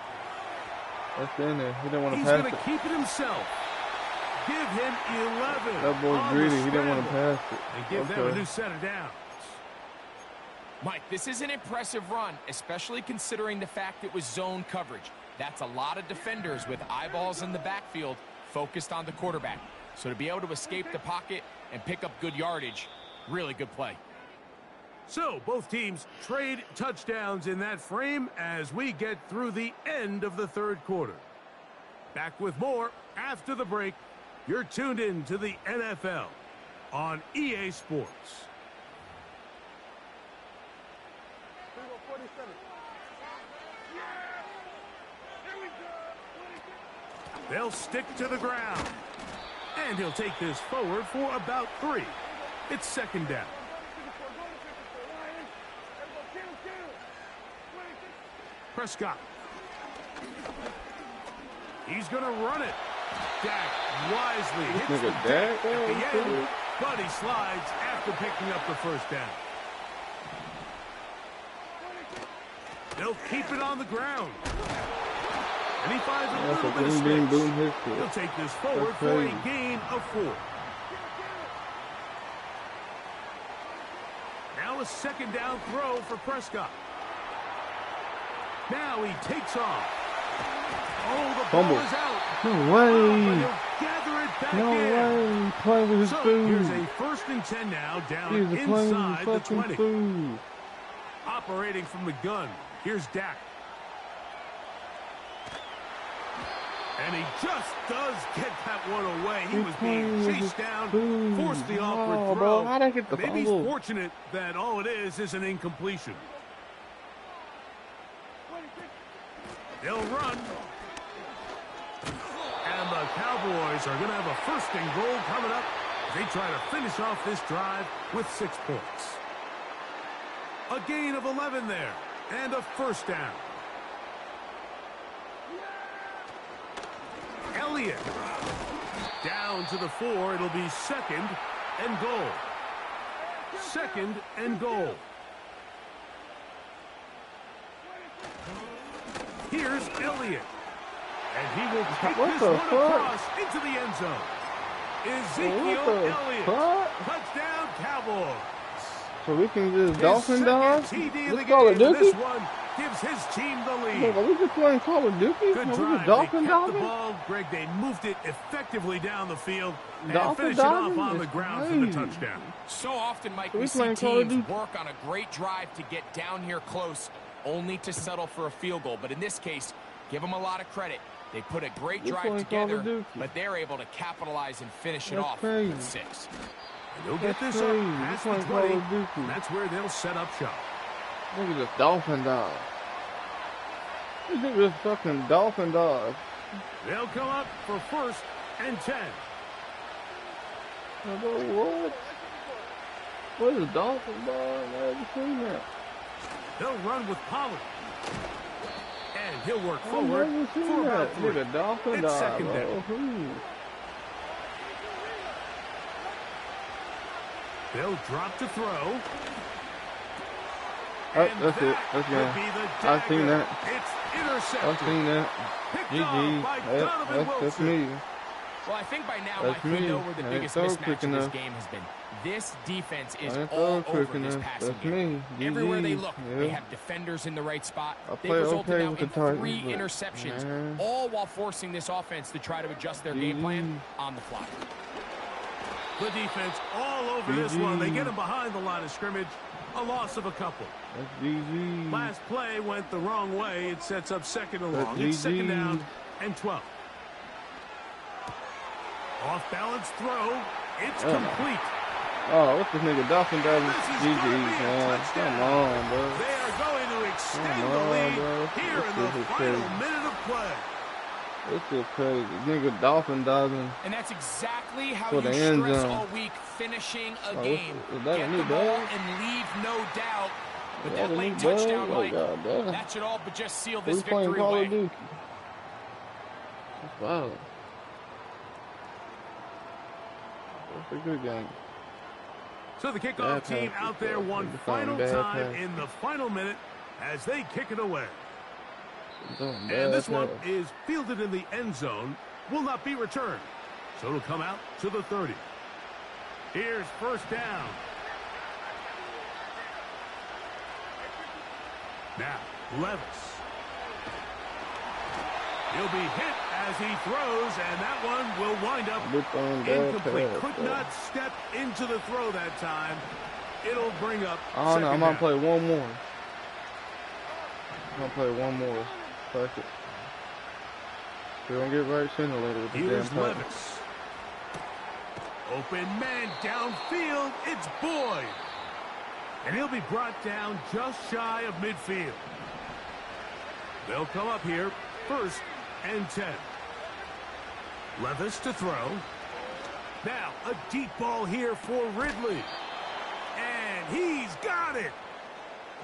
That's in there. He didn't want to He's pass going to it. keep it himself. Give him 11. That boy on the greedy. He didn't want to scramble. pass it. And give them a new set of downs. Mike, this is an impressive run, especially considering the fact it was zone coverage. That's a lot of defenders with eyeballs in the backfield focused on the quarterback. So to be able to escape the pocket and pick up good yardage, really good play. So both teams trade touchdowns in that frame as we get through the end of the third quarter. Back with more after the break. You're tuned in to the NFL on EA Sports. They'll stick to the ground. And he'll take this forward for about 3. It's second down. Prescott. He's going to run it. Dak wisely hits the Nigga, deck Dak, at the oh, end, but he slides after picking up the first down. They'll keep it on the ground. And he finds a That's little a bit of boom, boom, space. boom hit. He'll take this forward That's for a crazy. gain of 4. Now a second down throw for Prescott. Now he takes off. Oh, the Fumble. ball is out. No Oh, but way. he'll gather it back No in. way. Playing with his So food. here's a first and 10 now down He's playing with inside his the fucking 20. food. Operating from the gun. Here's Dak. And he just does get that one away. He He's was playing being with his chased down, food. forced the awkward Oh, throw. bro, how'd I get the Maybe he's fumble? fortunate that all it is an incompletion. They'll run. And the Cowboys are going to have a first and goal coming up as they try to finish off this drive with 6 points. A gain of 11 there and a first down. Elliott down to the 4. It'll be second and goal. Second and goal. Here's Elliott. And he will kick What this the one fuck? across into the end zone. Ezekiel What the Elliott. fuck? Touchdown, Cowboys. So we can just His Dolphin second dog? TD of the Let's call it game, and this Dookie? one gives his team the Are lead. we just playing Call of Duty? Good Are we drive. just Dolphin They kept the dogging? ball. Greg, they moved it effectively down the field and Dolphin finished it off dogging on the is ground for the crazy. touchdown. So often, Mike, Are we we see playing Call of teams Duty? work on a great drive to get down here close, only to settle for a field goal. But in this case, give them a lot of credit. They put a great We're drive playing Call of together, Duty. but they're able to capitalize and finish it That's off crazy. with 6. And they'll get That's this up crazy. past We're the playing 20. Call of Duty. That's where they'll set up shop. Look at this Dolphin dog. Look at this fucking Dolphin dog. They'll come up for first and 10. What? What is the Dolphin ball? I never seen that. He'll run with Pollard. And he'll work I forward never seen for about that. 3. Nigga, Dolphin It's dive. second down. Oh, They'll drop to throw. Oh, And that's it. that That's will game. be the I've seen dagger. that. It's intercepted. I've seen that. Picked off by GG. Donovan That's Wilson. me. Well, I think by now, That's Mike, we me. know where the I biggest ain't throw mismatch quick of this enough. game has been. This defense is I ain't all throw quick over this enough. passing That's game. me. Everywhere they GG. look, Yeah. they have defenders in the right spot. I They've play resulted okay now with in the Titans, 3 but, interceptions, man. all while forcing this offense to try to adjust their game plan on the fly. The defense all over this one. They get him behind the line of scrimmage. A loss of a couple. That's GG. Last play went the wrong way. It sets up second and long. That's It's second GG. down and 12. Off balance throw. It's complete. Oh, what's this nigga Dolphin diving? This is GG, gonna be a man. touchdown. Come on, bro. They are going to extend Come the on, lead bro. here in This the is final crazy. minute of play. This is crazy. Nigga Dolphin diving. And that's exactly how For you the end stress zone. all week, finishing a Oh, game. is that a Get new the ball bag? and leave no doubt. But Is that that a late new bag? touchdown, Oh, Mike, goddamn. that should all but just seal We this playing victory Call away. of Duty. That's wild. That's a good game. So the kickoff Bad team pass, out there bro. one They found final bad time pass. in the final minute as they kick it away. Bad And this one pass. is fielded in the end zone. Will not be returned. So it'll come out to the 30. Here's first down. Now, Levis. He'll be hit as he throws, and that one will wind up Look on bad incomplete. pass, Could bro. not step into the throw that time. It'll bring up I don't know. I'm second gonna down. play one more. I'm gonna play one more. Fuck it. We're gonna get right center later with the Here's damn Titans. Levis. Open man downfield. It's Boyd. And he'll be brought down just shy of midfield. They'll come up here first and 10. Levis to throw. Now a deep ball here for Ridley. And he's got it.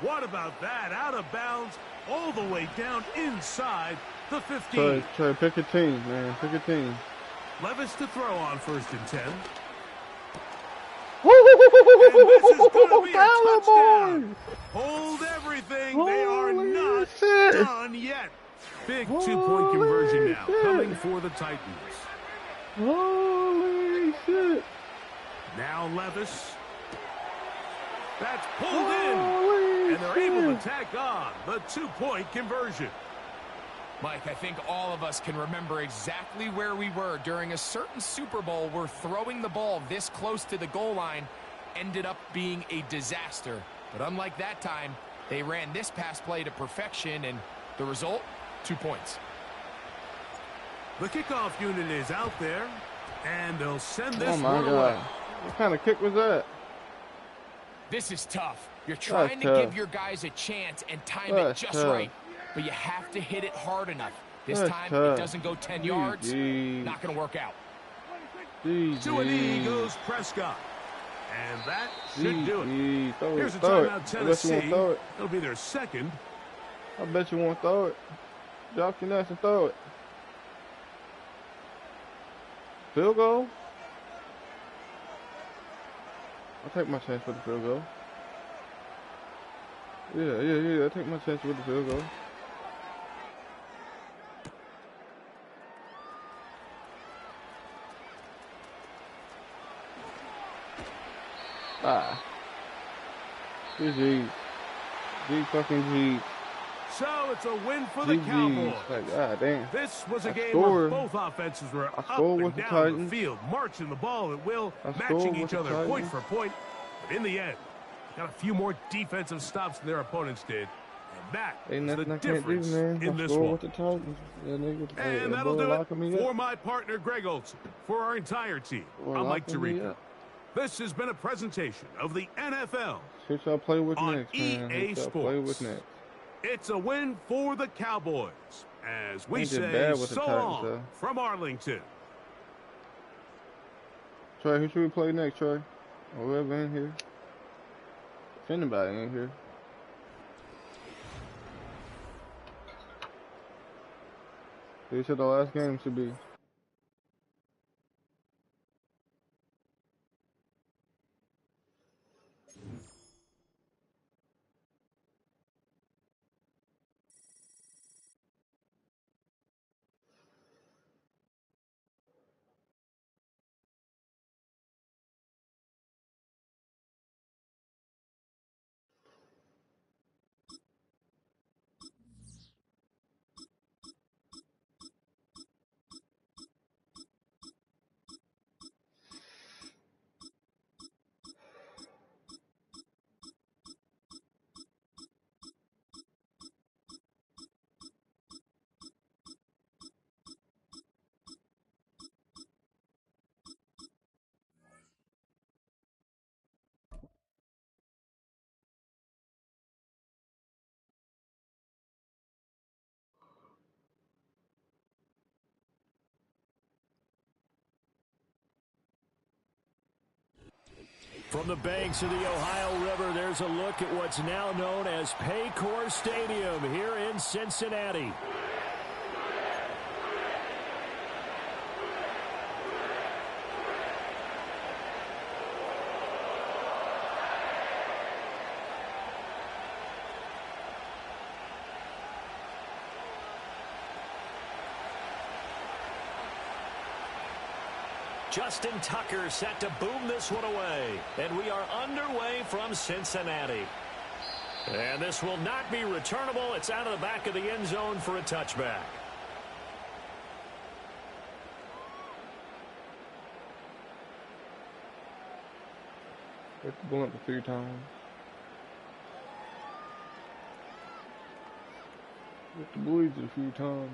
What about that? Out of bounds all the way down inside the 15. Trey, pick a team, man. Pick a team. Levis to throw on first and 10. Woo! And this is going to be a Tyler touchdown. boy! Hold everything. They are Holy not shit. done yet. Big Holy two-point conversion now shit. coming for the Titans. Holy shit! Now Levis. That's pulled in. Holy And they're able shit. to tack on the two-point conversion. Mike, I think all of us can remember exactly where we were during a certain Super Bowl where throwing the ball this close to the goal line ended up being a disaster. But unlike that time, they ran this pass play to perfection, and the result, 2 points. The kickoff unit is out there, and they'll send Oh this my one God. away. What kind of kick was that? This is tough. You're trying to tough. give your guys a chance and time it That's just tough. right, but you have to hit it hard enough. This That's time, tough. it doesn't go 10 yards. GG. Not going to work out. To a knee GG. goes Prescott. And that should do it. GG. Throw Here's it. a Throw it. timeout, I bet you Tennessee. won't throw it. It'll be their second. I bet you won't throw it. Drop your nuts and throw it. Field goal? I'll take my chance with the field goal. Yeah. I'll take my chance with the field goal. Ah. GG. G fucking G. So it's a win for the GG. Cowboys. Like, god damn. This was a I game scored. where both offenses were up scored and with the down the Titans. field, marching the ball at will, I scored matching with each the other point Titans. for point. But in the end, got a few more defensive stops than their opponents did. And that Ain't is the nothing I can't do, difference man. in I this scored one. with the Titans. That nigga, And that that'll boy do locking it me for up. my partner, Greg Olson. For our entire team, Boy I'm Mike locking me Tirico. up. This has been a presentation of the NFL. Who y'all play with on next, man? EA Who y'all play with Sports. next? It's a win for the Cowboys, as we Ain't that say bad with the so Titans, long though. from Arlington. Trey, who should we play next, Trey? Or whoever in here. anybody in here. They said the last game should be. From the banks of the Ohio River, there's a look at what's now known as Paycor Stadium here in Cincinnati. Justin Tucker set to boom this one away. And we are underway from Cincinnati. And this will not be returnable. It's out of the back of the end zone for a touchback. Hit the ball up 3 times. Hit the bleeds a few times.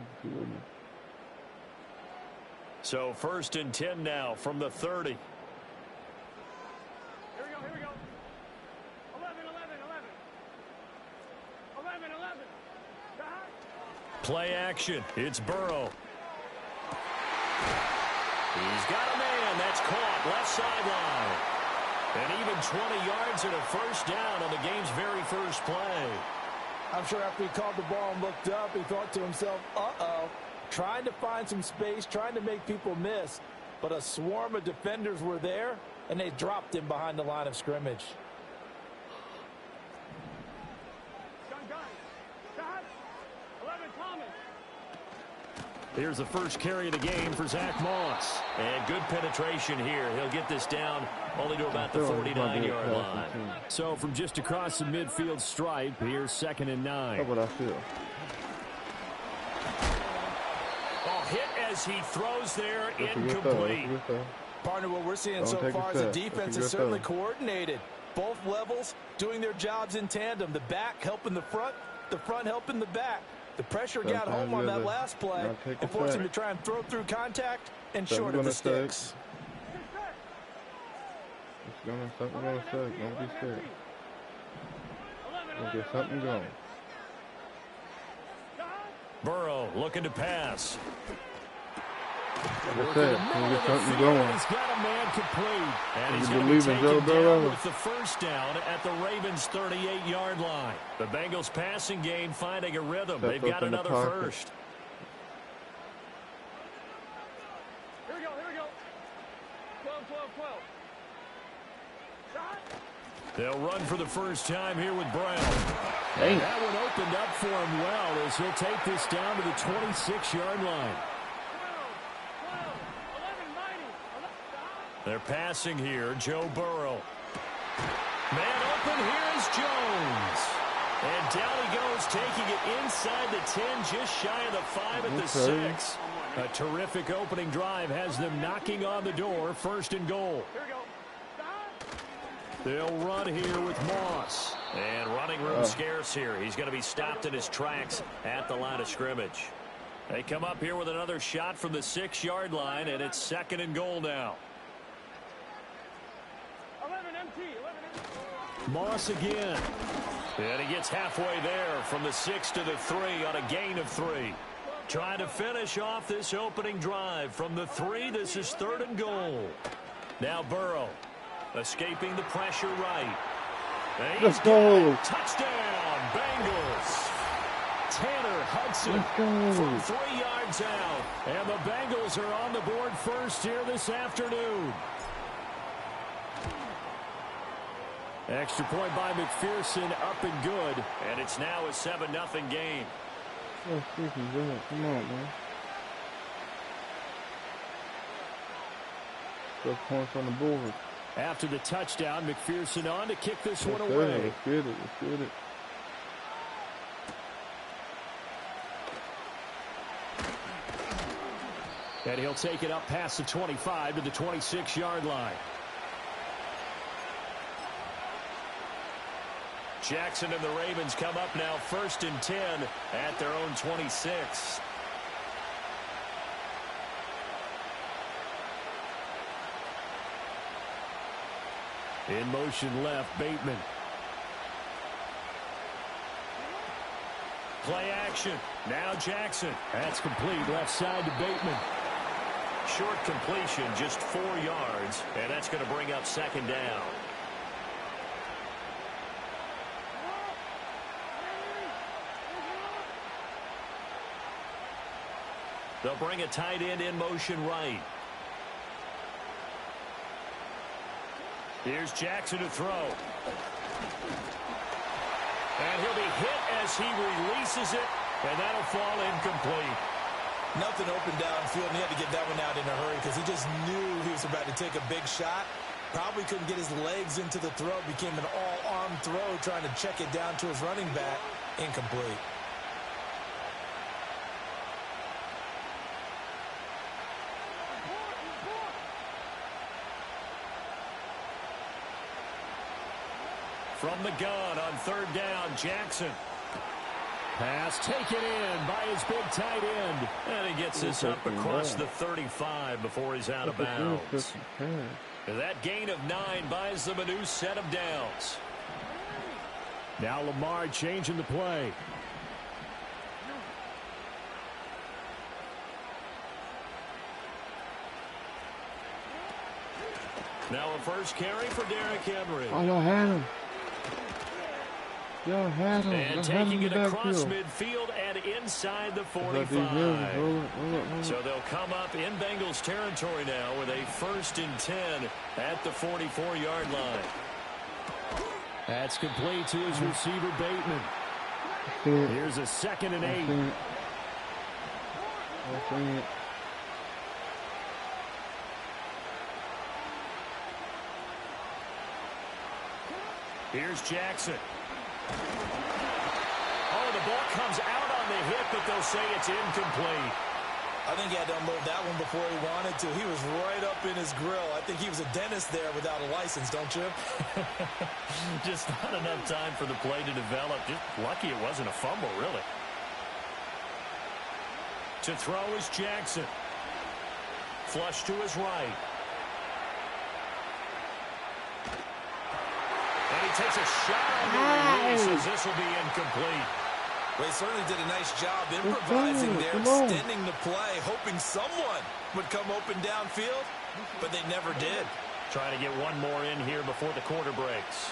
So 1st and 10 now from the 30. Here we go. 11, 11, 11. 11, 11. Play action. It's Burrow. He's got a man. That's caught. Left sideline. And even 20 yards and a first down on the game's very first play. I'm sure after he caught the ball and looked up, he thought to himself, uh-oh. Trying to find some space, trying to make people miss. But a swarm of defenders were there, and they dropped him behind the line of scrimmage. Here's the first carry of the game for Zach Moss. And good penetration here. He'll get this down only to about the 49-yard line. So from just across the midfield stripe, here's 2nd and 9. How about I feel? Hit as he throws there, incomplete. Partner, what we're seeing so far is the defense is certainly coordinated. Both levels doing their jobs in tandem. The back helping the front helping the back. The pressure got home on that last play and forced him to try and throw through contact and short of the sticks. Something gonna stick. Don't be scared. We'll get something going. Burrow looking to pass. Like I said, we'll get something going. He's got a man complete. And he's You going to be believe in Joe taken Burrow? down with the first down at the Ravens' 38-yard line. The Bengals passing game finding a rhythm. They've got another first. Here we go. 12, 12, 12. Shot. They'll run for the first time here with Brown. Dang. That one opened up for him well as he'll take this down to the 26-yard line. 12, 11, 90. They're passing here. Joe Burrow. Man open. Here is Jones. And down he goes, taking it inside the 10, just shy of the 5 at the 6. A terrific opening drive has them knocking on the door. 1st and goal. Here we go. They'll run here with Moss. And running room scarce here. He's going to be stopped in his tracks at the line of scrimmage. They come up here with another shot from the 6-yard line, and it's 2nd and goal now. 11 MT. 11 MT. Moss again. And he gets halfway there from the 6 to the 3 on a gain of 3. Trying to finish off this opening drive from the 3. This is 3rd and goal. Now Burrow escaping the pressure right. Let's go. Touchdown, Bengals. Tanner Hudson from 3 yards out. And the Bengals are on the board first here this afternoon. Extra point by McPherson, up and good. And it's now a 7-0 game. Oh, freaking good. Come on, man. 12 points on the board. After the touchdown, McPherson on to kick this one Let's away. Let's get it. Let's get it. And he'll take it up past the 25 to the 26-yard line. Jackson and the Ravens come up now 1st and 10 at their own 26. In motion left, Bateman. Play action. Now Jackson. That's complete left side to Bateman. Short completion, just 4 yards, and that's going to bring up 2nd down. They'll bring a tight end in motion right. Here's Jackson to throw. And he'll be hit as he releases it, and that'll fall incomplete. Nothing open downfield, and he had to get that one out in a hurry because he just knew he was about to take a big shot. Probably couldn't get his legs into the throw. Became an all-arm throw, trying to check it down to his running back. Incomplete. From the gun on 3rd down, Jackson. Pass taken in by his big tight end. And he gets this up across the 35 before he's out of bounds. That gain of 9 buys them a new set of downs. Now Lamar changing the play. Now a first carry for Derrick Henry. Oh, y'all had him. Y'all had him. And taking it across midfield and inside the 45. So they'll come up in Bengals territory now with a 1st and 10 at the 44-yard line. That's complete to his receiver, Bateman. Here's a 2nd and 8. Here's Jackson. Oh, the ball comes out on the hit, but they'll say it's incomplete. I think he had to unload that one before he wanted to. He was right up in his grill. I think he was a dentist there without a license, don't you? Just not enough time for the play to develop. Just lucky it wasn't a fumble, really. To throw is Jackson. Flush to his right. And he takes a shot on the release as this will be incomplete. Well, he certainly did a nice job improvising there, extending the play, hoping someone would come open downfield, but they never did. Trying to get one more in here before the quarter breaks.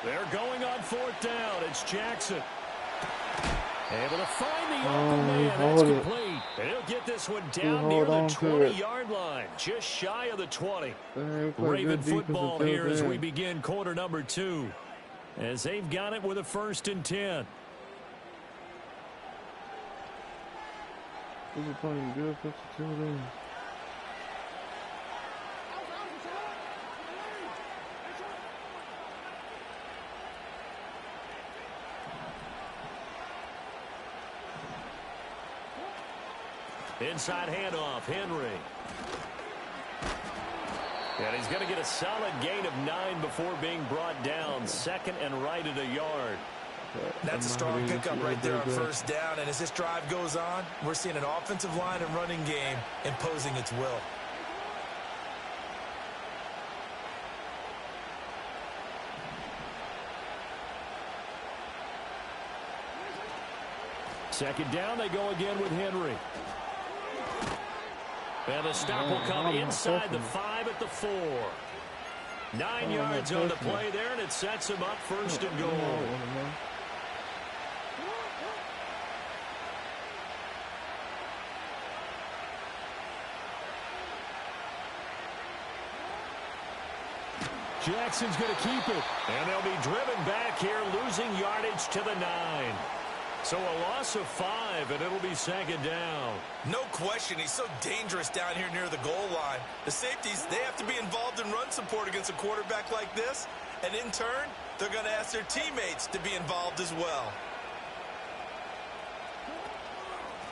They're going on 4th down. It's Jackson. Able to find the open man. That's complete. And he'll get this one down near the 20-yard line. Just shy of the 20. Raven football here as we begin quarter number 2. As they've got it with a 1st and 10. This is playing good 52 then. Inside handoff, Henry. And he's going to get a solid gain of 9 before being brought down. 2nd and right at a yard. That's a strong pickup right there on 1st down. And as this drive goes on, we're seeing an offensive line and running game imposing its will. Second down, they go again with Henry. And the stop will come inside the 5 at the 4. 9 yards on the play there, and it sets him up first and goal. Jackson's going to keep it. And they'll be driven back here, losing yardage to the 9. So a loss of 5, and it'll be second down. No question, he's so dangerous down here near the goal line. The safeties, they have to be involved in run support against a quarterback like this. And in turn, they're going to ask their teammates to be involved as well.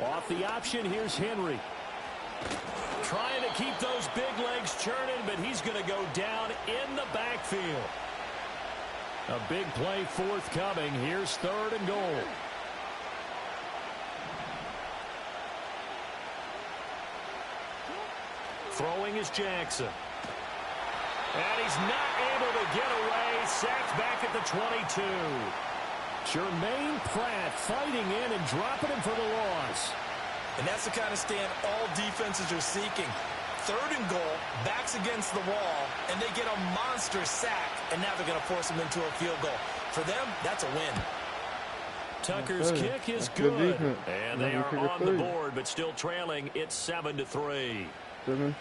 Off the option, here's Henry. Trying to keep those big legs churning, but he's going to go down in the backfield. A big play forthcoming. Here's third and goal. Throwing is Jackson. And he's not able to get away. Sacked back at the 22. Jermaine Pratt fighting in and dropping him for the loss. And that's the kind of stand all defenses are seeking. Third and goal, backs against the wall, and they get a monster sack. And now they're going to force him into a field goal. For them, that's a win. Tucker's kick is good. And they are on the board, but still trailing. It's 7-3.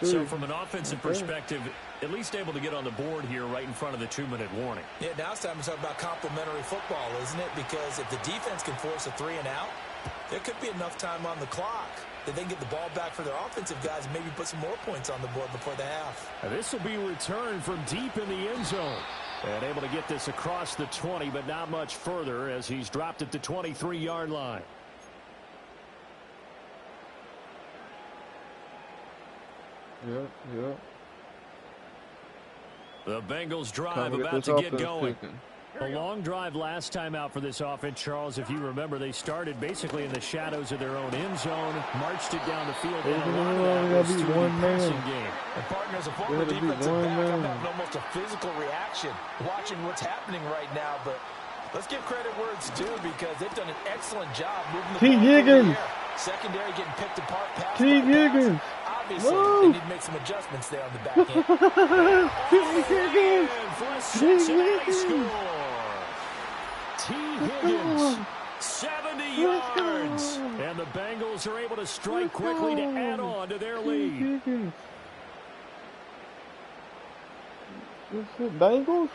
So from an offensive perspective, at least able to get on the board here right in front of the 2-minute warning. Yeah, now it's time to talk about complementary football, isn't it? Because if the defense can force a 3 and out, there could be enough time on the clock that they can get the ball back for their offensive guys and maybe put some more points on the board before the half. Now this will be returned from deep in the end zone. And able to get this across the 20, but not much further as he's dropped at the 23-yard line. Yeah. The Bengals drive about to get going. A long drive last time out for this offense, Charles. If you remember, they started basically in the shadows of their own end zone, marched it down the field. And a lot of that was through the passing game. And partners, a former defensive back, I'm having almost a physical reaction watching what's happening right now. But let's give credit where it's due because they've done an excellent job moving the ball through the air. Secondary getting picked apart. T. Higgins. Obviously, they need to make some adjustments there on the back end. T. Higgins, 70 yards. And the Bengals are able to strike quickly to add on to their lead. Bengals?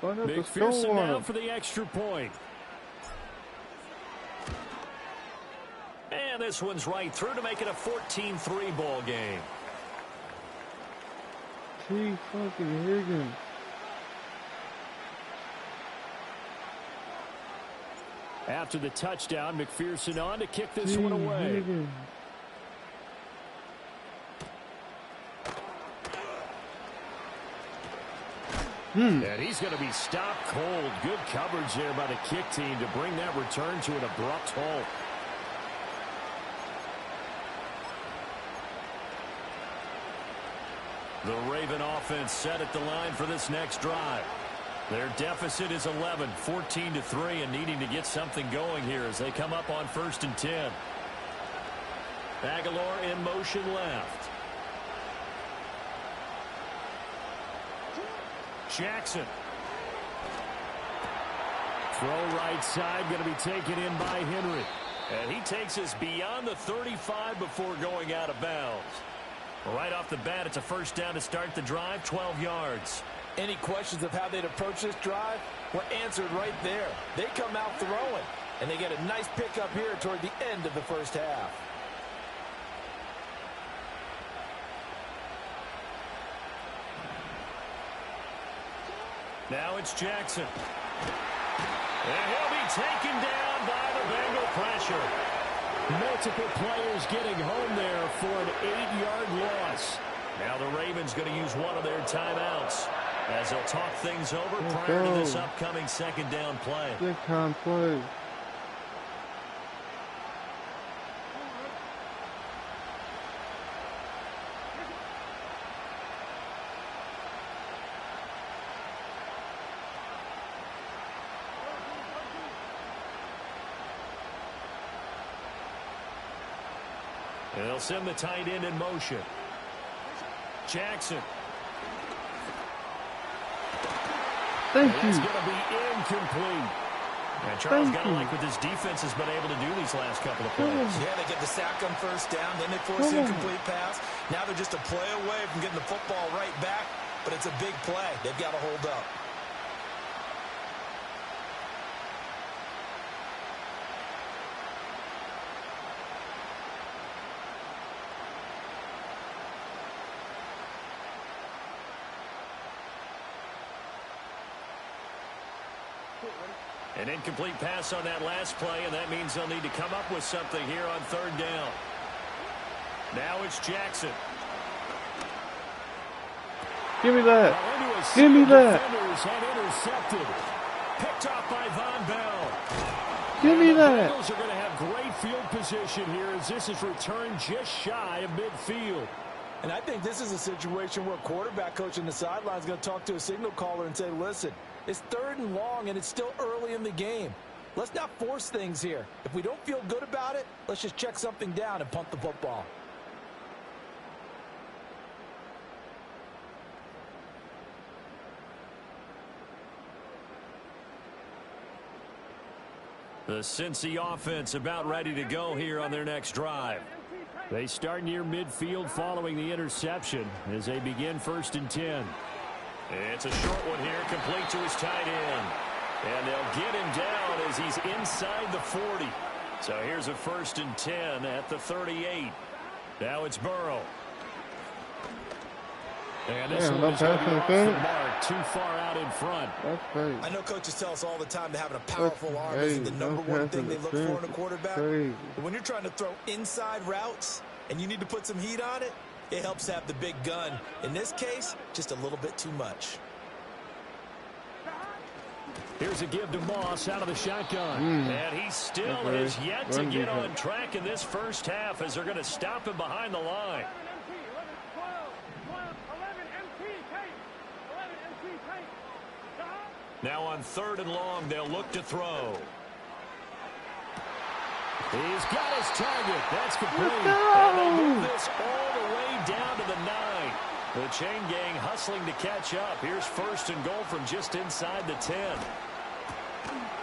McPherson now for the extra point. And this one's right through to make it a 14-3 ball game. T. fucking Higgins. After the touchdown, McPherson on to kick this one away. Higgins. And he's going to be stopped cold. Good coverage there by the kick team to bring that return to an abrupt halt. The Raven offense set at the line for this next drive. Their deficit is 11, 14-3, and needing to get something going here as they come up on 1st and 10. Aguilar in motion left. Jackson. Throw right side, going to be taken in by Henry. And he takes us beyond the 35 before going out of bounds. Right off the bat, it's a first down to start the drive, 12 yards. Any questions of how they'd approach this drive were answered right there. They come out throwing, and they get a nice pickup here toward the end of the first half. Now it's Jackson. And he'll be taken down by the Bengal pressure. Multiple players getting home there for an 8-yard loss. Now the Ravens going to use one of their timeouts as they'll talk things over prior to this upcoming second down play. Big time play. And they'll send the tight end in motion. Jackson. Thank you. It's going to be incomplete. And Charles got to like what this defense has been able to do these last couple of plays. Yeah, they get the sack on first down, then they force the incomplete pass. Now they're just a play away from getting the football right back, but it's a big play. They've got to hold up. An incomplete pass on that last play, and that means they'll need to come up with something here on third down. Now it's Jackson. Give me that. Give me that. Intercepted. Picked off by Von Bell. Give me that. The Bengals are going to have great field position here as this is returned just shy of midfield. And I think this is a situation where quarterback coach on the sideline is going to talk to a signal caller and say, listen, it's 3rd and long, and it's still early in the game. Let's not force things here. If we don't feel good about it, let's just check something down and punt the football. The Cincy offense about ready to go here on their next drive. They start near midfield following the interception as they begin 1st and 10. It's a short one here, complete to his tight end. And they'll get him down as he's inside the 40. So here's a 1st and 10 at the 38. Now it's Burrow. And this one is going to be off the mark, too far out in front. That's crazy. I know coaches tell us all the time that having a powerful arm isn't the #1 thing they look for in a quarterback. But when you're trying to throw inside routes and you need to put some heat on it, it helps have the big gun. In this case, just a little bit too much. Here's a give to Moss out of the shotgun. And he still has yet to get on track in this first half as they're going to stop him behind the line. Now on 3rd and long, they'll look to throw. He's got his target. That's complete. And they move this all the way down to the 9. The chain gang hustling to catch up. Here's 1st and goal from just inside the 10.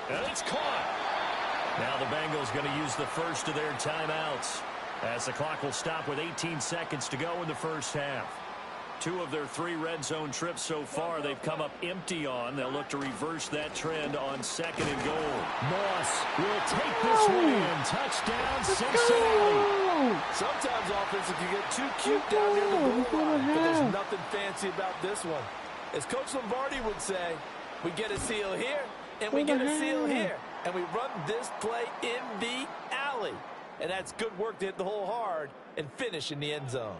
And it's caught. Now the Bengals going to use the first of their timeouts as the clock will stop with 18 seconds to go in the first half. 2 of their 3 red zone trips so far they've come up empty on. They'll look to reverse that trend on 2nd and goal. Moss will take this one in. Touchdown, Cincinnati. Sometimes offensive can get too cute down near the goal line, but there's nothing fancy about this one. As Coach Lombardi would say, we get a seal here, and we get a seal here. And we run this play in the alley. And that's good work to hit the hole hard and finish in the end zone.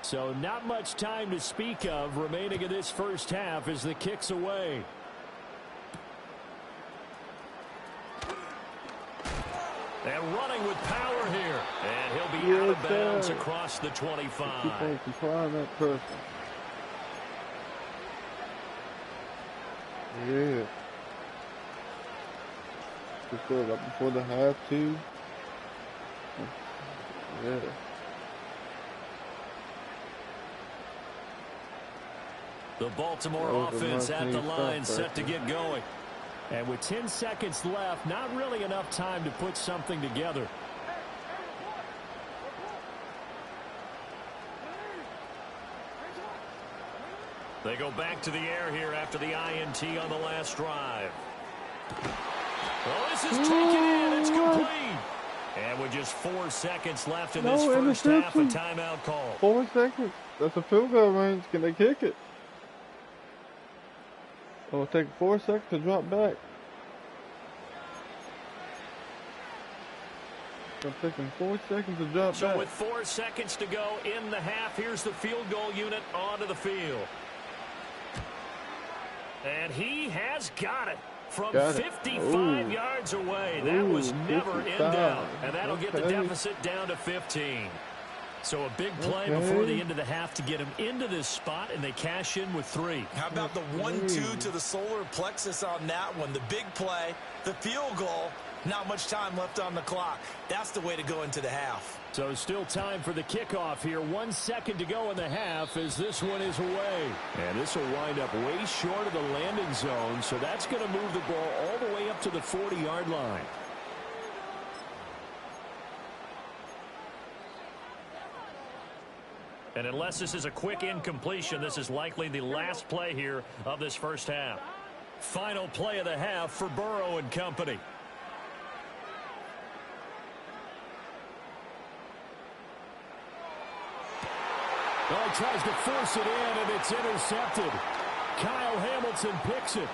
So not much time to speak of remaining in this first half as the kick's away. And running with power here. And he'll be out of bounds across the 25. That person. Yeah. Just go right before the half, too. Yeah. The Baltimore offense at the line set to get going. And with 10 seconds left, not really enough time to put something together. They go back to the air here after the INT on the last drive. Well, this is taken in. It's complete. And with just 4 seconds left in this first half, a timeout call. 4 seconds. That's a field goal range. Can they kick it? It'll take 4 seconds to drop back. It'll take them 4 seconds to drop back. So with 4 seconds to go in the half, here's the field goal unit onto the field. And he has got it from 55 yards away. That was never in doubt. And that'll get the deficit down to 15. So a big play before the end of the half to get him into this spot, and they cash in with 3. How about the 1-2 to the solar plexus on that one? The big play, the field goal, Not much time left on the clock. That's the way to go into the half. So still time for the kickoff here. 1 second to go in the half as this one is away. And this will wind up way short of the landing zone, so that's going to move the ball all the way up to the 40-yard line. And unless this is a quick incompletion, this is likely the last play here of this first half. Final play of the half for Burrow and company. Oh, he tries to force it in, and it's intercepted. Kyle Hamilton picks it.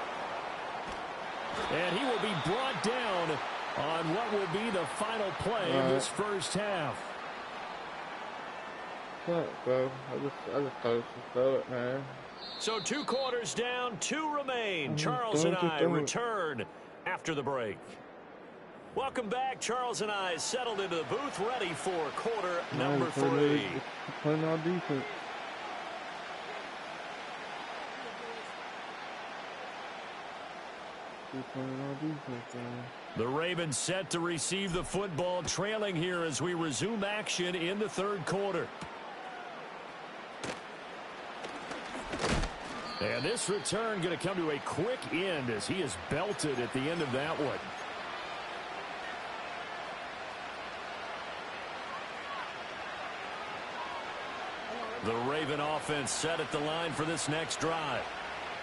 And he will be brought down on what will be the final play of this first half. What, bro? I just thought it was it, man. So 2 quarters down, 2 remain. Charles and I return after the break. Welcome back. Charles and I settled into the booth, ready for quarter number 3. Playing our defense. The Ravens set to receive the football, trailing here as we resume action in the third quarter. And this return going to come to a quick end as he is belted at the end of that one. The Raven offense set at the line for this next drive.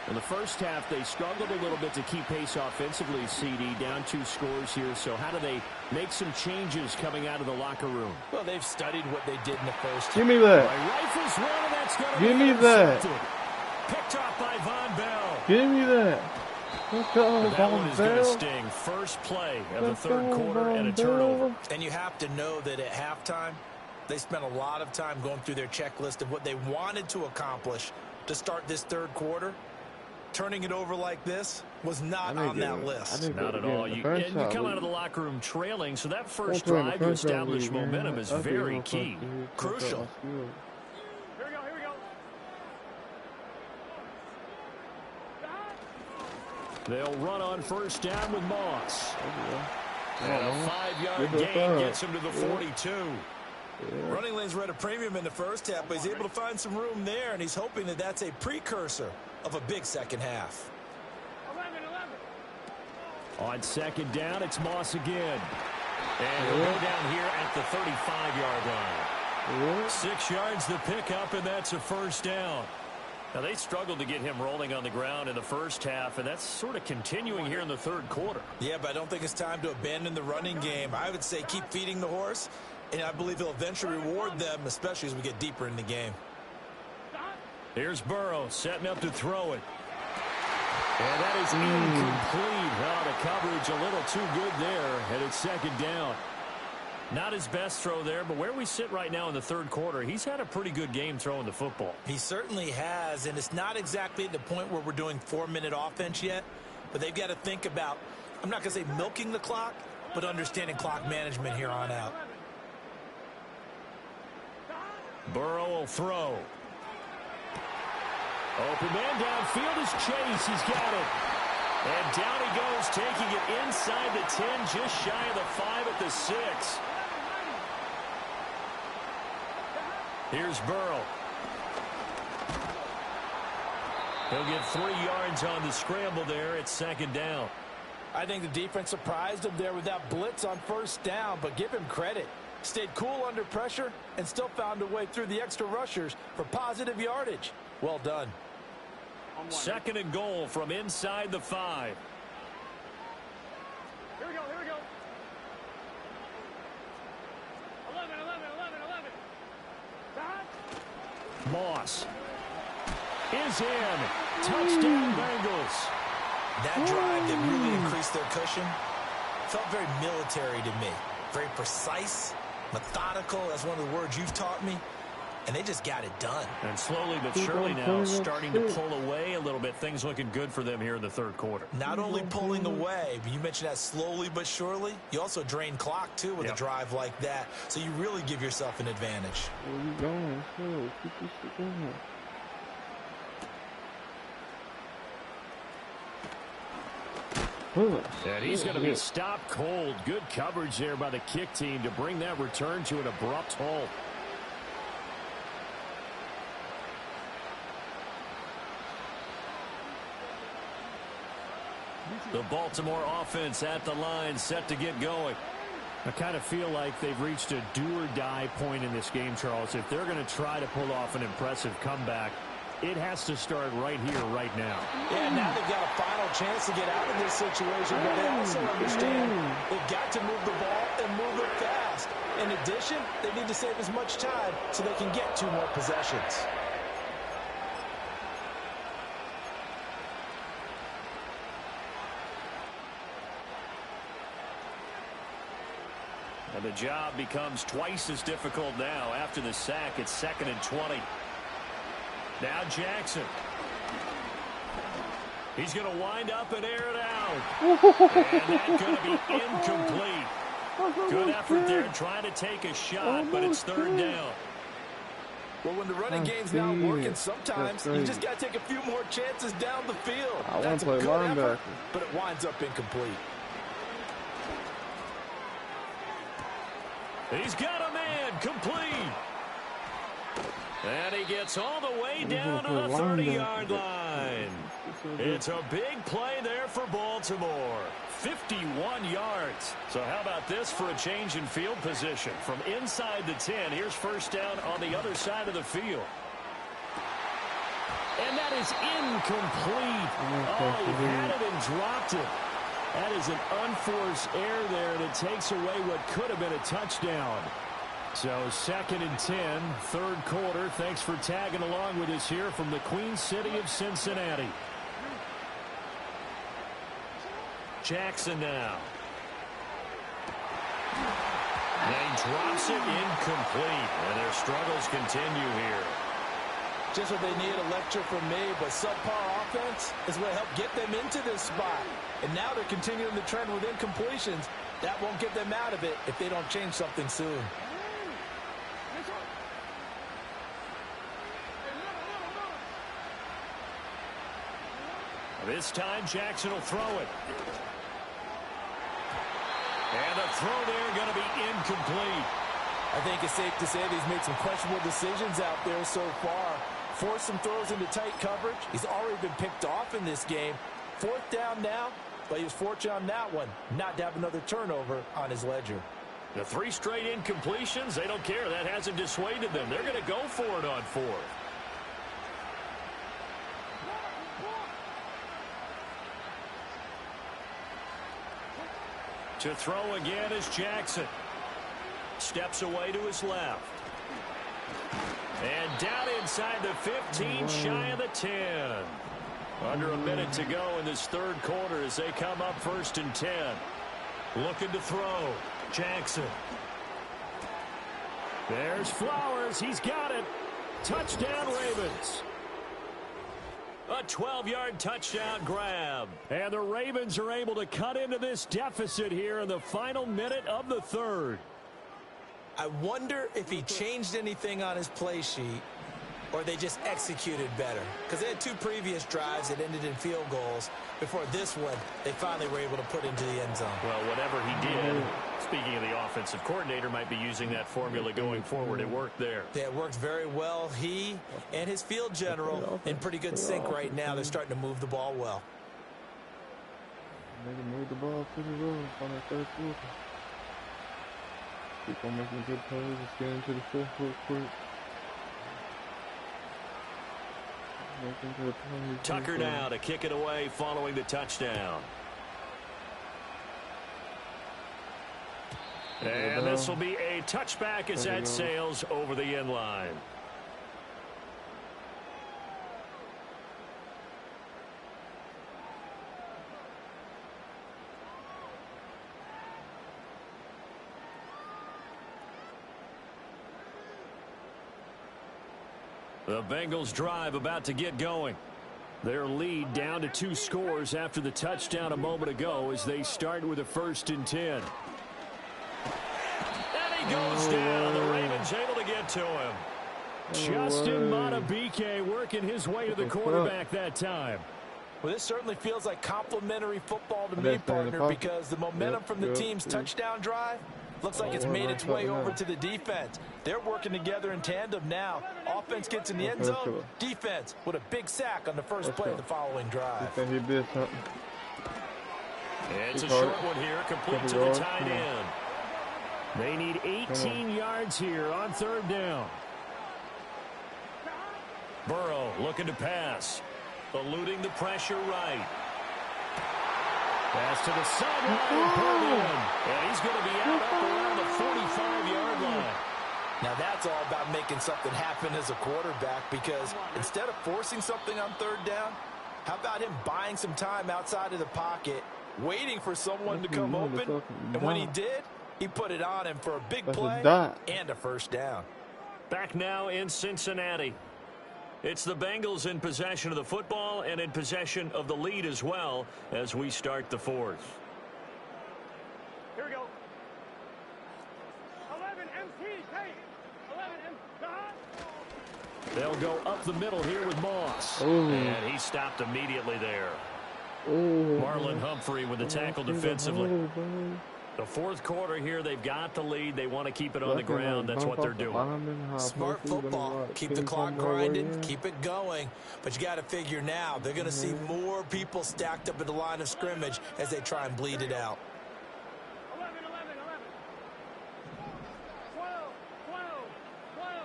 In the first half, they struggled a little bit to keep pace offensively, CD, down 2 scores here. So how do they make some changes coming out of the locker room? Well, they've studied what they did in the first half. Give me that. Rifles run, and that's going to Give me that. Picked off by Von Bell. Give me that. Let's go, That one is going to Bell. sting. First play of the third quarter and a turnover. And you have to know that at halftime, they spent a lot of time going through their checklist of what they wanted to accomplish to start this third quarter. Turning it over like this was not on that list. Not at all. You come out of the locker room trailing, so that first drive to establish momentum is very key. Crucial. Here we go, here we go. They'll run on first down with Moss. And a 5-yard gain gets him to the 42. Running lanes were at a premium in the first half, but he's able to find some room there, and he's hoping that that's a precursor of a big second half. 11. On second down, it's Moss again. And he'll go down here at the 35-yard line. 6 yards the pickup, and that's a first down. Now, they struggled to get him rolling on the ground in the first half, and that's sort of continuing here in the third quarter. Yeah, but I don't think it's time to abandon the running game. I would say keep feeding the horse, and I believe he'll eventually reward them, especially as we get deeper in the game. Here's Burrow setting up to throw it. And that is incomplete. Well, the coverage a little too good there, and it's second down. Not his best throw there, but where we sit right now in the third quarter, he's had a pretty good game throwing the football. He certainly has, and it's not exactly at the point where we're doing 4-minute offense yet, but they've got to think about, I'm not going to say milking the clock, but understanding clock management here on out. Burrow will throw. Open man downfield is Chase. He's got it. And down he goes, taking it inside the 10, just shy of the 5 at the 6. Here's Burrow. He'll get 3 yards on the scramble there. It's second down. I think the defense surprised him there with that blitz on first down, but give him credit. Stayed cool under pressure and still found a way through the extra rushers for positive yardage. Well done. Second and goal from inside the 5. Here we go, here we go. 11. Moss is in. Touchdown, Bengals. That drive that really increased their cushion felt very military to me. Very precise, methodical. That's one of the words you've taught me. And they just got it done. And slowly but surely now starting to pull away a little bit. Things looking good for them here in the third quarter. Not only pulling away, but you mentioned that slowly but surely. You also drain clock, too, with a drive like that. So you really give yourself an advantage. Where you going? Keep this shit going. And he's going to be stopped cold. Good coverage there by the kick team to bring that return to an abrupt halt. The Baltimore offense at the line, set to get going. I kind of feel like they've reached a do-or-die point in this game, Charles. If they're going to try to pull off an impressive comeback, it has to start right here, right now. Yeah, now they've got a final chance to get out of this situation, but they also understand they've got to move the ball and move it fast. In addition, they need to save as much time so they can get 2 more possessions. And the job becomes twice as difficult now. After the sack, it's 2nd and 20. Now Jackson. He's going to wind up and air it out. And that's going to be incomplete. Good effort there trying to take a shot, but it's 3rd down. Well, when the running game's not working, sometimes you just got to take a few more chances down the field. That's a good effort, but it winds up incomplete. He's got a man, complete. And he gets all the way down to the 30-yard line. It's a big play there for Baltimore. 51 yards. So how about this for a change in field position? From inside the 10, here's 1st down on the other side of the field. And that is incomplete. Oh, he had it and dropped it. That is an unforced error there, and it takes away what could have been a touchdown. So 2nd and 10, 3rd quarter. Thanks for tagging along with us here from the Queen City of Cincinnati. Jackson now. And he drops it incomplete, and their struggles continue here. Just what they need, a lecture from me, but subpar offense is what helped get them into this spot. And now they're continuing the trend with incompletions. That won't get them out of it if they don't change something soon. This time Jackson will throw it. And the throw there going to be incomplete. I think it's safe to say that he's made some questionable decisions out there so far. Forced some throws into tight coverage. He's already been picked off in this game. 4th down now, but he was fortunate on that one not to have another turnover on his ledger. The 3 straight incompletions, they don't care. That hasn't dissuaded them. They're going to go for it on 4th. To throw again is Jackson. Steps away to his left. And down inside the 15, shy of the 10. Under a minute to go in this 3rd quarter as they come up 1st and 10. Looking to throw. Jackson. There's Flowers. He's got it. Touchdown, Ravens. A 12-yard touchdown grab. And the Ravens are able to cut into this deficit here in the final minute of the 3rd. I wonder if he changed anything on his play sheet or they just executed better. Because they had 2 previous drives that ended in field goals. Before this one, they finally were able to put into the end zone. Well, whatever he did, speaking of the offensive coordinator, might be using that formula going forward. It worked there. Yeah, it worked very well. He and his field general in pretty good sync right now. They're starting to move the ball well. They can move the ball pretty well on that 3rd quarter. Keep on making good plays. Let's get into the 4th real quick. Tucker now to kick it away following the touchdown. And this will be a touchback as that sails over the end line. The Bengals drive about to get going. Their lead down to 2 scores after the touchdown a moment ago as they start with a 1st and 10. And he goes down. The Ravens able to get to him. Justin Matabike working his way to the quarterback that time. Well, this certainly feels like complimentary football to me, partner, because the momentum from the team's touchdown drive looks like it's made its way over to the defense. They're working together in tandem now. Offense gets in the end zone. Defense with a big sack on the first play of the following drive. It's a short one here, complete to the tight end. They need 18 yards here on third down. Burrow looking to pass. Eluding the pressure right. Pass to the sideline. And he's going to be out up around the 45-yard line. Now that's all about making something happen as a quarterback, because instead of forcing something on third down, how about him buying some time outside of the pocket, waiting for someone to come open, and when he did, he put it on him for a big play and a first down. Back now in Cincinnati. It's the Bengals in possession of the football and in possession of the lead as well as we start the fourth. Here we go. 11 MT, take. 11 MT. They'll go up the middle here with Moss. And he stopped immediately there. Marlon Humphrey with the tackle defensively. The fourth quarter here, they've got the lead. They want to keep it on the ground. That's what they're doing. Smart football. Keep the clock grinding. Keep it going. But you got to figure now, they're going to see more people stacked up at the line of scrimmage as they try and bleed it out. 11, 11, 11. 12, 12,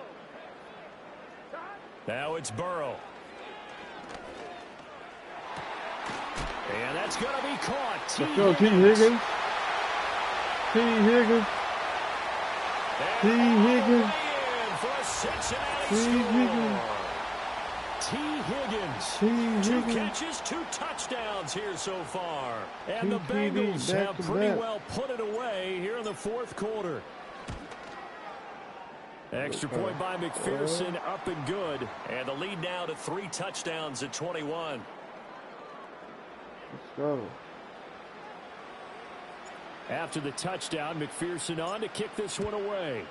12. Now it's Burrow. And that's going to be caught. Let's go, T. Higgins. T. Higgins. T. Higgins. T. Higgins. Two catches, 2 touchdowns here so far. And the Bengals have pretty well put it away here in the fourth quarter. Extra point by McPherson, up and good. And the lead now to 3 touchdowns at 21. Let's go. After the touchdown, McPherson on to kick this one away.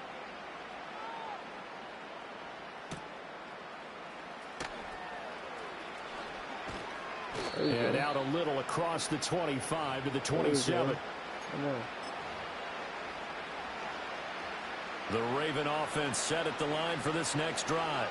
And out a little across the 25 to the 27. The Raven offense set at the line for this next drive.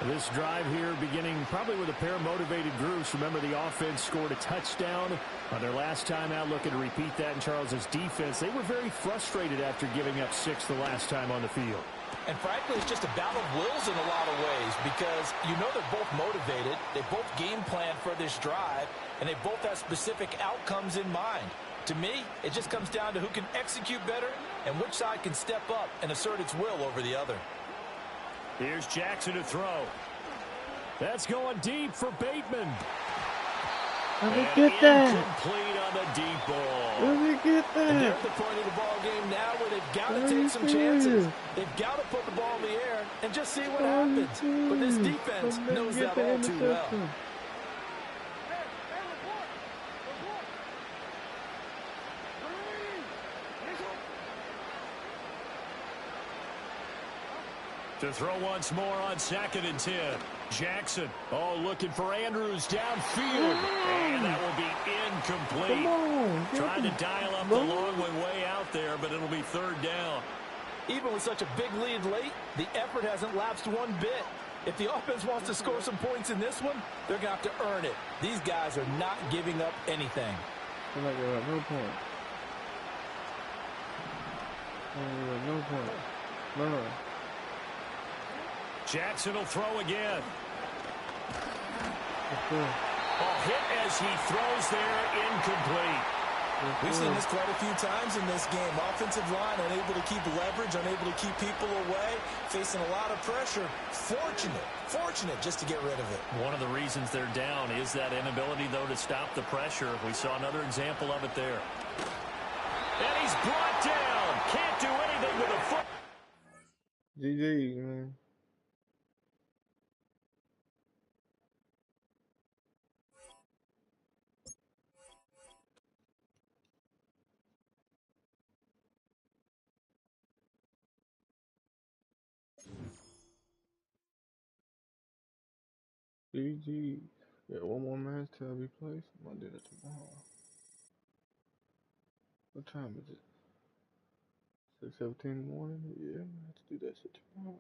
This drive here beginning probably with a pair of motivated groups. Remember, the offense scored a touchdown on their last time out. Looking to repeat that in Charles's defense. They were very frustrated after giving up 6 the last time on the field. And frankly, it's just a battle of wills in a lot of ways, because you know they're both motivated. They both game plan for this drive, and they both have specific outcomes in mind. To me, it just comes down to who can execute better and which side can step up and assert its will over the other. Here's Jackson to throw. That's going deep for Bateman. Let me get that. Incomplete on the deep ball. Let me get that. And they're at the point of the ball game now where they've got to take some chances. They've got to put the ball in the air and just see what happens. But this defense knows that all too well. To throw once more on 2nd and 10. Jackson, looking for Andrews downfield. And that will be incomplete. Trying to dial up the long way out there, but it'll be 3rd down. Even with such a big lead late, the effort hasn't lapsed one bit. If the offense wants to score some points in this one, they're going to have to earn it. These guys are not giving up anything. They're not giving up no point. No point. No. Jackson will throw again. Hit as he throws there, incomplete. We've seen this quite a few times in this game. Offensive line unable to keep leverage, unable to keep people away, facing a lot of pressure. Fortunate just to get rid of it. One of the reasons they're down is that inability, though, to stop the pressure. We saw another example of it there. And he's brought down. Can't do anything with a foot. GG, man. GG. Yeah, one more match till we play. I'm gonna do that tomorrow. What time is it? 6:17 in the morning? Yeah, I'm gonna have to do that shit tomorrow.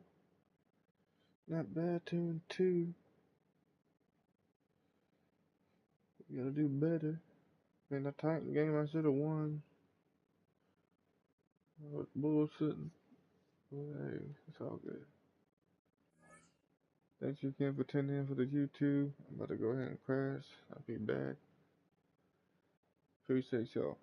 Not bad, 2-2. We gotta do better. Man, the Titan game I should have won. I was bullshitting. But hey, it's all good. Thanks you again for tuning in for the YouTube. I'm about to go ahead and crash. I'll be back. Appreciate y'all.